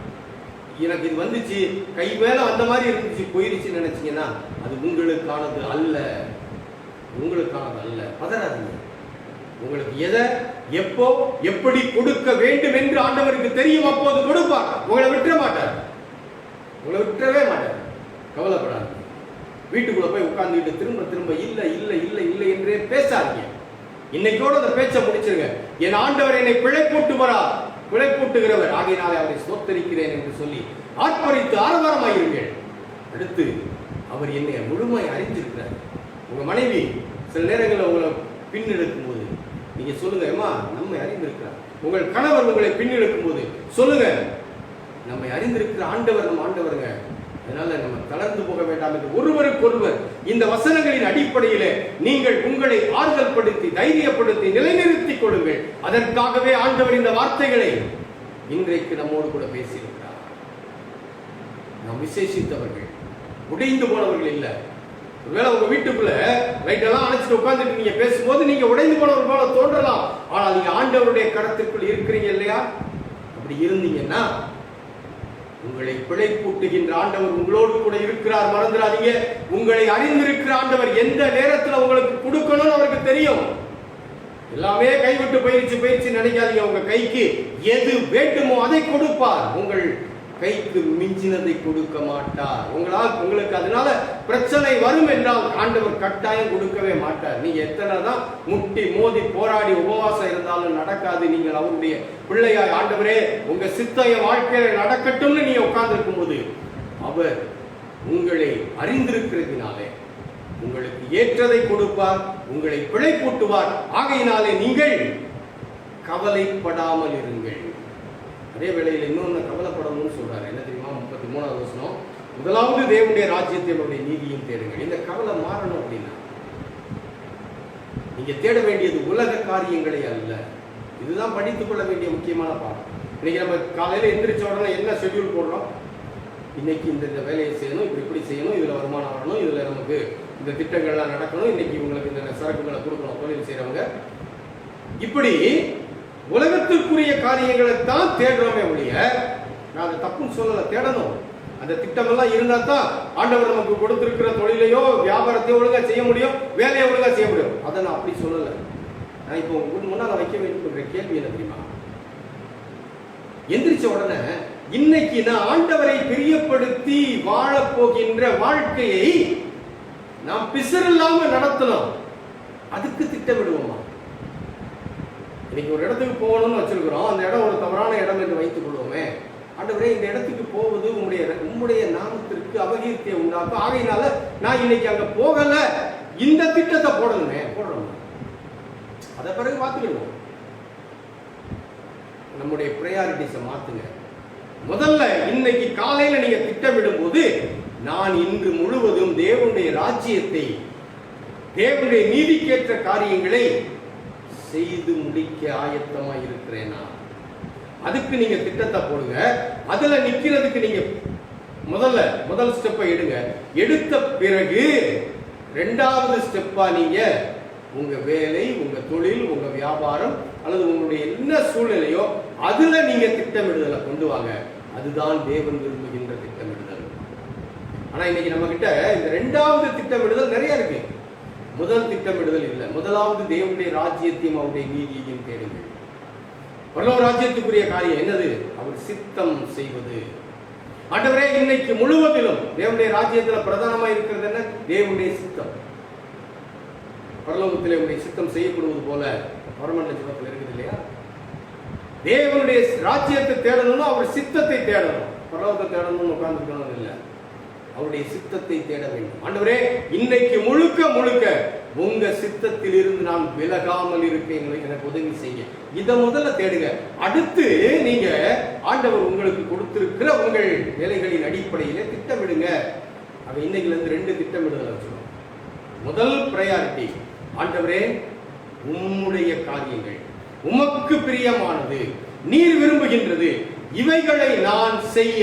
எனக்கு இது வந்துச்சு, கை மேல அந்த மாதிரி இருந்துச்சு, போயிருச்சுன்னு நினைச்சீங்கன்னா அது உங்களுக்கானது அல்ல, உங்களுக்கானது அல்ல. பதறாதீங்க. உங்களுக்கு எதை எப்போ எப்படி கொடுக்க வேண்டும் என்று ஆண்டவருக்கு தெரியும், அப்போது கொடுப்பார். உங்களை விட்டுற மாட்டார், உங்களை விட்டுறவே மாட்டார். கவலைப்படாது. வீட்டுக்குள்ள போய் உட்கார்ந்துட்டு திரும்ப திரும்ப இல்ல இல்ல இல்ல இல்ல என்றே பேசாதீங்க. இன்னைக்கோட அந்த பேச்சை முடிச்சிருங்க. என் ஆண்டவர் என்னை பிழைப்பூட்டுகிறவர், ஆகையினாலே அவரை ஸ்தோத்தரிக்கிறேன் என்று சொல்லி ஆர்ப்பரித்து ஆரவாரமாயிருங்கள். அடுத்து அவர் என்னை முழுமை அறிந்திருக்கிறார். உங்க மனைவி சில நேரங்களில் உங்களை பின்னெடுக்கும் போது நீங்க சொல்லுங்க, அம்மா நம்மை அறிந்திருக்கிறார். உங்கள் கணவர் உங்களை பின்னெடுக்கும் போது சொல்லுங்க, நம்மை அறிந்திருக்கிற ஆண்டவர் நம்ம ஆண்டவருங்க. அதனால நம்ம தளர்ந்து போக வேண்டாம் என்று ஒருவருக்கொருவர் இந்த வசனங்களின் அடிப்படையிலே நீங்கள் உங்களை ஆறுதல் படுத்தி தைரியப்படுத்தி நிலைநிறுத்திக் கொள்ளுங்கள். அதற்காகவே ஆண்டவர் இந்த வார்த்தைகளை இன்றைக்கு நம்மோடு கூட பேசியிருக்கிறார். நாம் விசேஷித்தவர்கள், உடைந்து போனவர்கள் இல்லை. ஒருவேளை உங்க வீட்டுக்குள்ள லைட்டெல்லாம் அணைச்சிட்டு உட்கார்ந்துட்டு நீங்க பேசும்போது நீங்க உடைந்து போனவர் போல தோன்றலாம். ஆனால் நீங்க ஆண்டவருடைய கரத்திற்குள் இருக்கிறீங்க இல்லையா? அப்படி இருந்தீங்கன்னா உங்களை பிழைப்பூட்டுகின்ற ஆண்டவர் உங்களோடு கூட இருக்கிறார். மறந்துடாதீங்க. உங்களை அறிந்திருக்கிற ஆண்டவர் எந்த நேரத்தில் உங்களுக்கு கொடுக்கணும்னு அவருக்கு தெரியும். எல்லாமே கைவிட்டு போயிருச்சு நினைக்காதீங்க. உங்க கைக்கு எது வேண்டுமோ அதை கொடுப்பார். உங்கள் கைக்கு மிஞ்சினதை கொடுக்க மாட்டார். உங்களுக்கு அதனால பிரச்சனை வரும் என்றால் ஆண்டவர் கட்டாயம் கொடுக்கவே மாட்டார். நீங்க எத்தனை தான் முட்டி மோதி போராடி உபவாசம் இருந்தாலும் நடக்காது. நீங்கள் அவருடைய பிள்ளையாய், ஆண்டவரே உங்க சித்தைய வாழ்க்கையில நடக்கட்டும்னு நீங்க உட்கார்ந்து இருக்கும் போது அவர் உங்களை அறிந்திருக்கிறதுனாலே உங்களுக்கு ஏற்றதை கொடுப்பார், உங்களை பிழைப்பூட்டுவார். ஆகையினாலே நீங்கள் கவலைப்படாமல் இருங்கள். அதே வேளையில் இன்னொன்று கவலைப்படணும்னு சொல்றாரு. என்ன தெரியுமா? 33வது வசனம், முதலாவது தேவனுடைய ராஜ்யத்தை அவருடைய நீதியும் தேடுங்கள். இந்த கவலை மாறணும் அப்படின்னா நீங்க தேட வேண்டியது உலக காரியங்களே அல்ல. இதுதான் படித்துக் கொள்ள வேண்டிய முக்கியமான பாடம். இன்னைக்கு நம்ம காலையில எந்திரிச்ச உடனே என்ன ஷெட்யூல் போடுறோம்? இன்னைக்கு இந்த வேலையை செய்யணும், இப்படி செய்யணும், இதுல வருமானம் வரணும், இதுல நமக்கு இந்த திட்டங்கள்லாம் நடக்கணும், இன்னைக்கு இவங்களுக்கு இந்த சரக்குகளை கொடுக்கணும், தொழில் செய்யறவங்க. இப்படி உலகத்திற்குரிய காரியங்களை தான் தேடுறோமே ஒழிய, நான் அதை தப்புன்னு சொல்லல, தேடணும். அந்த திட்டம் எல்லாம் இருந்தா தான் ஆண்டவர் நமக்கு கொடுத்திருக்கிற தொழிலையோ வியாபாரத்தையோ ஒழுங்கா செய்ய முடியும், வேலையை ஒழுங்கா செய்ய முடியும். அதை நான் அப்படி சொல்லல. நான் இப்போ முன்னால வைக்க வேண்டும் கேள்வி என்ன தெரியுமா? எந்திரிச்ச உடனே இன்னைக்கு நான் ஆண்டவரை பிரியப்படுத்தி வாழப் போகின்ற வாழ்க்கையை நாம் பிசறில்லாம நடத்தணும். அதுக்கு திட்டமிடுவோமா? இன்னைக்கு ஒரு இடத்துக்கு போகணும்னு வச்சிருக்கிறோம். அந்த இடம் ஒரு தவறான இடம் என்று வைத்துக் கொள்வோமே. ஆண்டவரே, இந்த இடத்துக்கு போவது உம்முடைய நாமத்திற்கு அபகீர்த்தியை உண்டாக்கும். ஆகையினால நான் இன்னைக்கு அங்க போகல இந்த திட்டத்தை போடணுமே, போடுறோம். அதை பிறகு பார்த்துக்கிடுவோம். நம்முடைய ப்ரையாரிட்டிஸை மாத்துங்க. முதல்ல இன்னைக்கு காலையில நீங்க திட்டமிடும் போது, நான் இன்று முழுவதும் தேவனுடைய ராஜ்யத்தை, தேவனுடைய நீதிக்கேற்ற காரியங்களை செய்து முடிக்க ஆயத்தமா இருக்கிறேனா, அதுக்கு நீங்க திட்டத்தை போடுங்க. அதுல நிக்கிறதுக்கு நீங்க முதல் ஸ்டெப்பை எடுங்க. எடுத்த பிறகு இரண்டாவது ஸ்டெப்பா நீங்க உங்க வேலை, உங்க தொழில், உங்க வியாபாரம் அல்லது உங்களுடைய என்ன சூழ்நிலையோ அதுல நீங்க திட்டமிடுதலை கொண்டு வாங்க. அதுதான் தேவன் விரும்புகின்ற திட்டமிடுதல். ஆனா இன்னைக்கு நம்ம கிட்ட இந்த இரண்டாவது திட்டமிடுதல் நிறைய இருக்கு. முதல் திட்டமிடுதல் இல்லை. முதலாவது தேவனுடைய ராஜ்யத்தையும் அவருடைய நீதியையும் தேடுங்கள். பரலோக ராஜ்யத்துக்குரிய காரியம் என்னது? அவர் சித்தம் செய்வது. ஆண்டவரே, இன்னைக்கு முழுவதிலும் தேவனுடைய ராஜ்யத்தில் பிரதானமா இருக்கிறது என்ன? தேவனுடைய சித்தம். பரலோகத்திலே உடைய சித்தம் செய்யப்படுவது போல பரமண்ட ஜீவத்தில் இருக்குது இல்லையா? தேவனுடைய ராஜ்யத்தை தேடணும்னா அவர் சித்தத்தை தேடணும். பரலோகத்தை தேடணும்னு உட்கார்ந்துருக்கணும் இல்லை, அவருடைய சித்தத்தை தேட வேண்டும். ஆண்டவரே, இன்னைக்கு முழுக்க முழுக்க உங்க சித்தத்தில் இருந்து நான் விலகாமல் இருக்கேன், எனக்கு உதவி செய்ய. இதை முதல்ல தேடுங்க. அடுத்து நீங்க ஆண்டவர் உங்களுக்கு கொடுத்திருக்கிற உங்கள் வேலைகளின் அடிப்படையில திட்டமிடுங்க. அப்ப இன்னைக்குல இருந்து 2 திட்டமிடுதல் வச்சுக்கணும். முதல் ப்ரையாரிட்டி, ஆண்டவரே, உம்முடைய காரியங்கள், உமக்கு பிரியமானது, நீர் விரும்புகின்றது, இவைகளை நான் செய்ய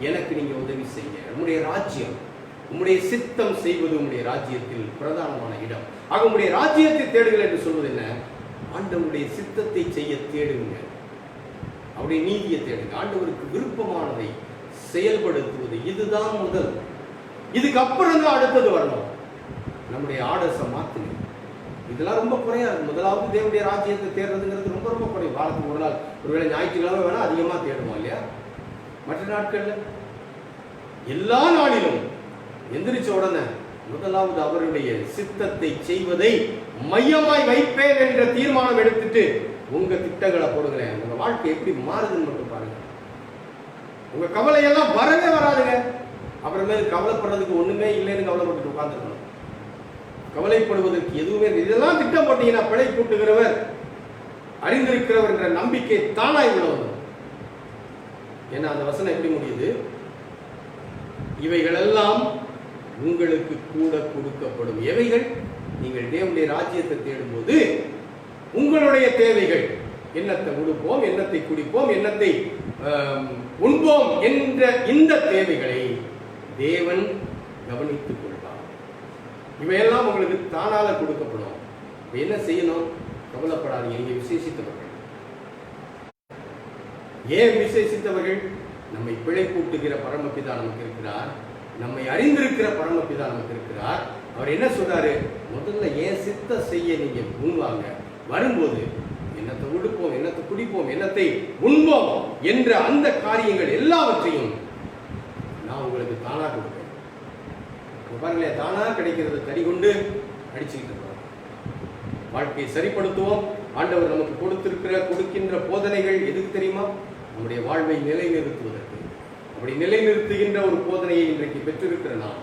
எனக்கு நீங்க உதவி செய்ய. உம்முடைய ராஜ்யம், உம்முடைய சித்தம் செய்வது உம்முடைய ராஜ்யத்தில் பிரதானமான இடம். ஆக உம்முடைய ராஜ்யத்தை தேடுங்கள் என்று சொல்வது என்ன? ஆண்டவருடைய சித்தத்தை செய்ய தேடுங்க, அவருடைய நீதியை தேடுங்க, ஆண்டவருக்கு விருப்பமானதை செயல்படுத்துவது. இதுதான் முதல். இதுக்கு அப்புறம் தான் அடுத்தது வரணும். நம்முடைய ஆர்டர்ஸை மாத்துங்க. இதெல்லாம் ரொம்ப குறையா இருக்கு. முதலாவது தேவனுடைய ராஜ்யத்தை தேடுறதுங்கிறது ரொம்ப ரொம்ப குறையும். வாரத்துக்கு ஒரு நாள், ஒருவேளை ஞாயிற்றுக்கிழமை வேணா அதிகமா தேடுவோம் இல்லையா? மற்ற நாட்கள்ல எல்லா நாளிலும் எந்திரிச்ச உடனே முதலாவது அவருடைய சித்தத்தை செய்வதை மையமாய் வைப்பேன் என்ற தீர்மானம் எடுத்துட்டு உங்க திட்டங்களை போடுங்களேன். உங்க வாழ்க்கை எப்படி மாறுதுன்னு மட்டும் பாருங்க. உங்க கவலை எல்லாம் வரவே வராதுங்க. அப்புறமேல் கவலைப்படுறதுக்கு ஒண்ணுமே இல்லைன்னு கவலைப்பட்டு உட்கார்ந்துக்கணும். கவலைப்படுவதற்கு எதுவுமே, இதெல்லாம் திட்டம் போட்டீங்கன்னா பிழை கூட்டுகிறவர் அறிந்திருக்கிறவர் என்ற நம்பிக்கை தானாய் உள்ளது. ஏன்னா அந்த வசனம் எப்படி முடியுது? இவைகளெல்லாம் உங்களுக்கு கூட கொடுக்கப்படும். எவைகள்? நீங்கள் தேவனுடைய ராஜ்யத்தை தேடும்போது உங்களுடைய தேவைகள், என்னத்தை உடுப்போம், என்னத்தை குடிப்போம், என்னத்தை உண்போம் என்ற இந்த தேவைகளை தேவன் கவனித்துக் கொள்வார். இவையெல்லாம் உங்களுக்கு தானால கொடுக்கப்படும். என்ன செய்யணும்? கவலைப்படாதீங்க. நீங்க விசேஷித்தவர்கள். ஏன் விசேஷித்தவர்கள்? நம்மை பிழை கூட்டுகிற பரமபிதா நமக்கு இருக்கிறார், நம்மை அறிந்திருக்கிற பரமபிதா நமக்கு இருக்கிறார். அவர் என்ன சொல்றாரு? முதல்ல ஏன் சித்த செய்ய நீங்க முன்வாங்க. வரும்போது என்னத்தை உடுப்போம், என்னத்தை குடிப்போம், என்னத்தை உண்போம் என்ற அந்த காரியங்கள் எல்லாவற்றையும் நான் உங்களுக்கு தானா கொடுப்பேன். பாருங்களேன், தானா கிடைக்கிறது தடி கொண்டு அடிச்சுக்கிட்டு இருக்கோம். வாழ்க்கையை சரிப்படுத்துவோம். ஆண்டவர் நமக்கு கொடுக்கின்ற போதனைகள் எதுக்கு தெரியுமா? நம்முடைய வாழ்வை நிலைநிறுத்துவதற்கு. அப்படி நிலைநிறுத்துகின்ற ஒரு போதனையை இன்றைக்கு பெற்றிருக்கிற நாம்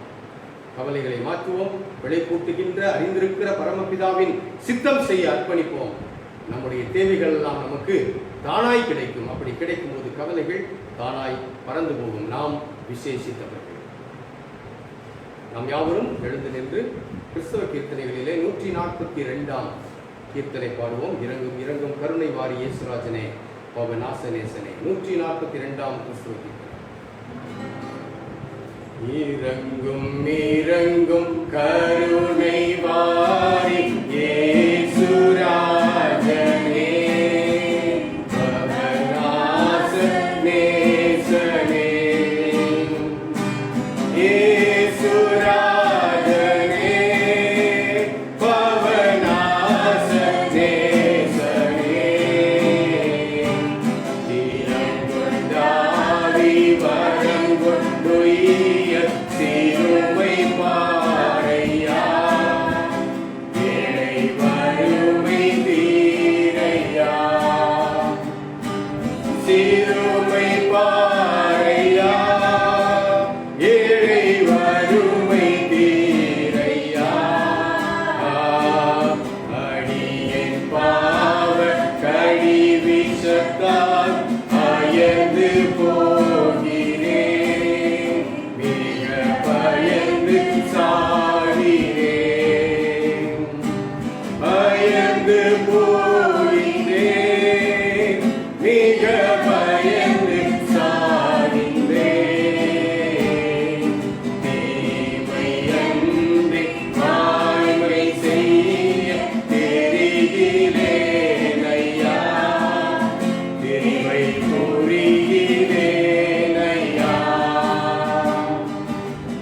கவலைகளை மாற்றுவோம். விளை கூட்டுகின்ற அறிந்திருக்கிற பரமபிதாவின் சித்தம் செய்ய அர்ப்பணிப்போம். நம்முடைய தேவைகள் எல்லாம் நமக்கு தானாய் கிடைக்கும். அப்படி கிடைக்கும் போது கவலைகள் தானாய் பறந்து போகும். நாம் விசேஷித்தவர்கள். நாம் யாவரும் எழுந்து நின்று கிறிஸ்தவ கீர்த்தனைகளிலே 142ஆம் கீர்த்தனை பாடுவோம். இறங்கும் இறங்கும் கருணை வாரி இயேசுராஜனே பவநாசனேசனே. 142ஆம் கிறிஸ்தவ கீர்த்தனை. இறங்கும் இறங்கும் கருணை வாரி இயேசுராஜனே பவநாசனேசனே. சிறுமை பாரையா, ஏழை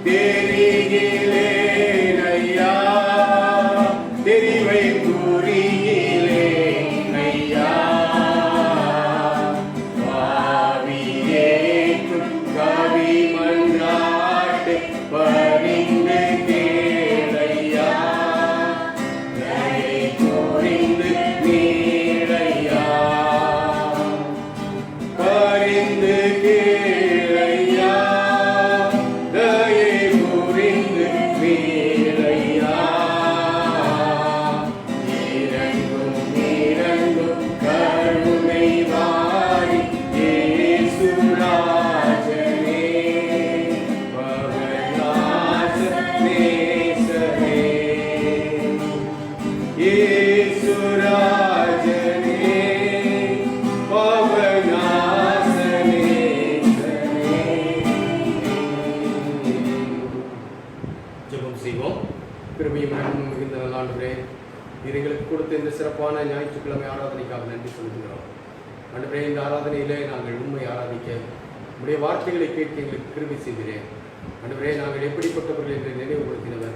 தெரிகிறேன் ஐயா, தெரிவை கூறுகிறேன் ஐயா. பாவியேற்கும் கவி மன்றாட்டு பரிந்து கேளையா, தயை புரிந்து நீளையா, பரிந்து கேளையா, தயை புரிந்து நீளையா. இறங்கும் இறங்கும் கருணை வாரி இயேசுராஜனே, பவநாச நேசரே, இயேசுராஜனே, பவநாச நேசரே. ஜெபம் செய்வோம். கிருபையும் இரக்கமும் மிகுந்த நல்ல ஆண்டவரே, நீர் எங்களுக்கு கொடுத்த இந்த சிறப்பான ஞாயிற்றுக்கிழமை ஆராதனைக்காக நன்றி செலுத்துகிறோம். ஆண்டவரே, இந்த ஆராதனையிலே நாங்கள் உண்மை ஆராதிக்க உடைய வார்த்தைகளை கேட்க எங்களுக்கு கிருபை செய்கிறேன். ஆண்டவரே, நாங்கள் எப்படிப்பட்டவர்கள் என்று நினைவுபடுத்தினவர்,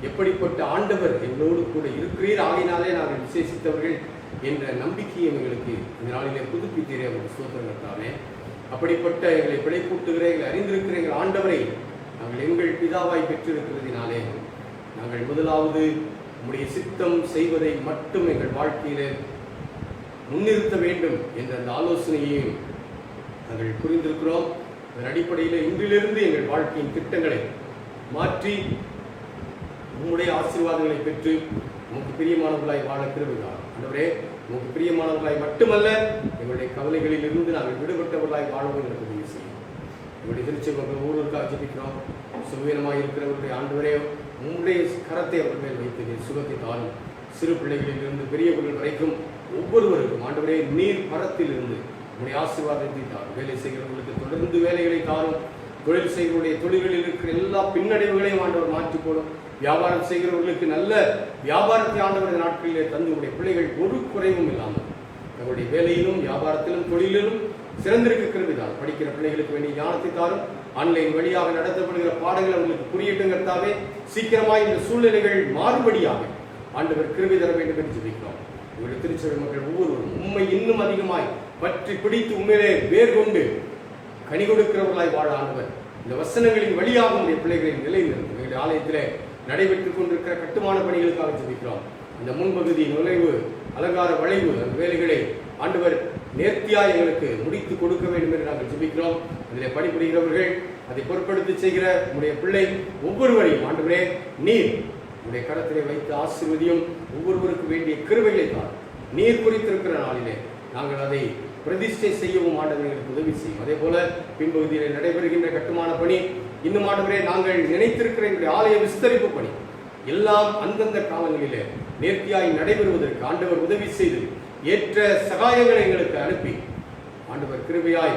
எப்படிப்பட்ட ஆண்டவர் எங்களோடு கூட இருக்கிறீர், ஆகினாலே நாங்கள் விசேஷித்தவர்கள் என்ற நம்பிக்கையை எங்களுக்கு இந்த நாளிலே புதுப்பித்தீரே. அவர்கள் ஸ்தோத்திரங்களாமே, அப்படிப்பட்ட எங்களை பிழைப்பூட்டுகிற, எங்களை அறிந்திருக்கிற எங்கள் ஆண்டவரை நாங்கள் எங்கள் பிதாவாய் பெற்றிருக்கிறதினாலே நாங்கள் முதலாவது உம்முடைய சித்தம் செய்வதை மட்டும் எங்கள் வாழ்க்கையிலே முன்னிறுத்த வேண்டும் என்ற அந்த ஆலோசனையையும் நாங்கள் புரிந்திருக்கிறோம். அதன் அடிப்படையில் இன்றிலிருந்து எங்கள் வாழ்க்கையின் திட்டங்களை மாற்றி உம்முடைய ஆசீர்வாதங்களை பெற்று உமக்கு பிரியமானவர்களாய் வாழ கிருபைதான். ஆண்டவரே, உமக்கு பிரியமானவர்களாய் மட்டுமல்ல, எங்களுடைய கவலைகளில் இருந்து நாங்கள் விடுபட்டவர்களாய் வாழவும் எங்களுக்கு உதவி செய்யும். எங்களுடைய திருச்செங்கோடு ஊருக்காக ஜெபிக்கிறோம். சுவீனமாக இருக்கிறவர்களுடைய ஆண்டவரே, உம்முடைய கரத்தை அவர்கள் மேல் வைத்து சுகத்தை தாரும். சிறு பிள்ளைகளிலிருந்து பெரியவர்கள் வரைக்கும் ஒவ்வொருவருக்கும் ஆண்டவரே, நீர் பரத்தில் இருந்து உங்களுடைய ஆசீர்வாதத்தை தாரும். வேலை செய்கிறவர்களுக்கு தொடர்ந்து வேலைகளை தாரும். தொழில் செய்கிறவருடைய தொழில்களில் இருக்கிற எல்லா பின்னடைவுகளையும் ஆண்டவர் மாற்றி போடும். வியாபாரம் செய்கிறவர்களுக்கு நல்ல வியாபாரத்தை ஆண்டவருடைய நாட்களிலே தந்து உடைய பிள்ளைகள் ஒரு குறைவும் இல்லாமல் தங்களுடைய வேலையிலும் வியாபாரத்திலும் தொழிலிலும் சிறந்திருக்க கிருபைதான். படிக்கிற பிள்ளைகளுக்கு வேண்டிய ஞானத்தை தாரும். ஆன்லைன் வழியாக நடத்தப்படுகிற பாடங்கள் அவர்களுக்கு புரியட்டுங்கிறதாவே சீக்கிரமாக இந்த சூழ்நிலைகள் மாறுபடியாக ஆண்டவர் கிருபை தர வேண்டும் என்று ஜெபிக்கிறோம். உங்களுடைய திருச்சபை மக்கள் ஒவ்வொருவரும் உண்மை இன்னும் அதிகமாய் பற்றி பிடித்து உண்மையிலே வேர் கொண்டு கனி கொடுக்கிறவர்களாய் வாழ ஆண்டவர் இந்த வசனங்களின் வழியாக உடைய பிள்ளைகளின் நிலை நிறுத்தும். எங்களுடைய ஆலயத்திலே நடைபெற்றுக் கொண்டிருக்கிற கட்டுமான பணிகளுக்காக ஜெபிக்கிறோம். அந்த முன்பகுதி நுழைவு, அலங்கார வளைவு, அந்த வேலைகளை ஆண்டவர் நேர்த்தியாக எங்களுக்கு முடித்து கொடுக்க வேண்டும் என்று நாங்கள் ஜெபிக்கிறோம். இதில் பணிபுரிகிறவர்கள், அதை பொறுப்படுத்தி செய்கிற உடைய பிள்ளை ஒவ்வொருவரையும் ஆண்டவரே நீர் உடைய கரத்திலே வைத்து ஆசீர்வதியும். ஒவ்வொருவருக்கு வேண்டிய கிருபைகளை தான் நீர் குறித்திருக்கிற நாளிலே நாங்கள் அதை பிரதிஷ்டை செய்யவும் ஆண்டவர் எங்களுக்கு உதவி செய்யும். அதே போல பின்பகுதியில் நடைபெறுகின்ற கட்டுமான பணி, இன்னும் ஆண்டவரே நாங்கள் நினைத்திருக்கிற எங்களுடைய ஆலய விஸ்தரிப்பு பணி எல்லாம் அந்தந்த காலங்களிலே நேர்த்தியாய் நடைபெறுவதற்கு ஆண்டவர் உதவி செய்து ஏற்ற சகாயங்களை எங்களுக்கு அனுப்பி ஆண்டவர் கிருபையாய்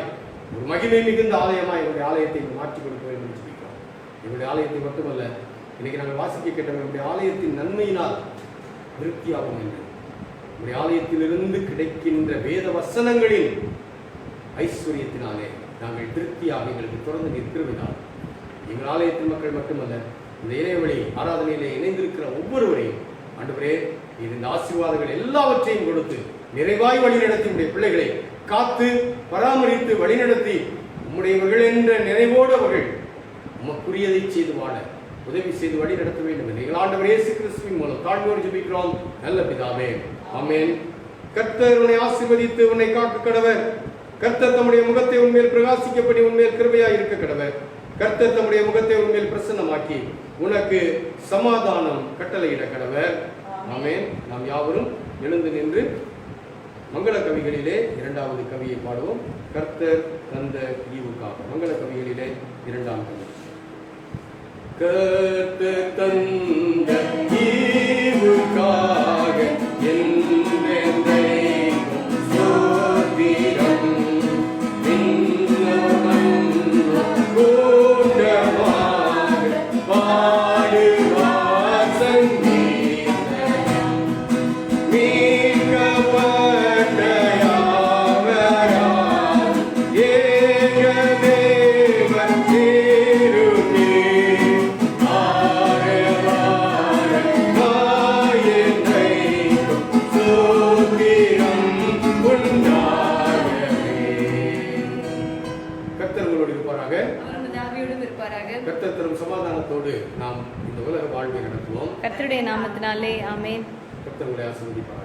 ஒரு மகிமை மிகுந்த ஆலயமாய் எங்களுடைய ஆலயத்தை மாற்றிக் கொடுக்க வேண்டும் என்று சொல்லிக்கிறோம். எங்களுடைய ஆலயத்தை மட்டுமல்ல, இன்னைக்கு நாங்கள் வாசிக்க கேட்டோம், எங்களுடைய ஆலயத்தின் நன்மையினால் திருப்தியாகும் என்று உங்களுடைய ஆலயத்திலிருந்து கிடைக்கின்ற வேத வசனங்களின் ஐஸ்வர்யத்தினாலே நாங்கள் திருப்தியாக எங்களுக்கு தொடர்ந்து நிற்கிறவினால் எங்கள் ஆலயத்தின் மக்கள் மட்டுமல்ல, இந்த இணையவழி ஆராதனையிலே இணைந்திருக்கிற ஒவ்வொருவரையும் ஆண்டவரே இந்த ஆசீர்வாதங்கள் எல்லாவற்றையும் கொடுத்து நிறைவாய் வழிநடத்தி உடைய பிள்ளைகளை காத்து பராமரித்து வழிநடத்தி உம்முடையவர்கள் என்ற நிறைவோடு அவர்கள் உமக்குரியதை செய்து வாழ உதவி செய்து வழி நடத்த வேண்டும் என்று எங்கள் ஆண்டவர் இயேசு கிறிஸ்துவின் மூலம் தாழ்மையோடு ஜெபிக்கிறோம் நல்ல பிதாவே, ஆமென். கர்த்தர் உன்னை ஆசீர்வதித்து உன்னை காக்க கடவர். கர்த்தர் தம்முடைய முகத்தை உன்மேல் பிரகாசிக்கப்படி உன்மேல் கிருபையாய் இருக்க கடவர். கர்த்தர் தம்முடைய முகத்தை உன்மேல் பிரசன்னமாக்கி உனக்கு சமாதானம் கட்டளையிட கடவர். ஆமென். நாம் யாவரும் எழுந்து நின்று மங்கள கவிகளிலே இரண்டாவது கவியை பாடுவோம். கர்த்தர் தந்த ஈவுக்காக. மங்கள கவிகளிலே இரண்டாம் கவி. கர்த்தர் தந்த ஈவுக்காக என்றென்றைக்கும் ஸ்தோத்திரம். கொடுப்பாராக. கர்த்தர் தரும் சமாதானத்தோடு நாம் இந்த உலக வாழ்வை நடத்துவோம். கர்த்தருடைய நாமத்தினாலே ஆமென். கர்த்தர் உங்களை ஆசீர்வதிப்பாராக.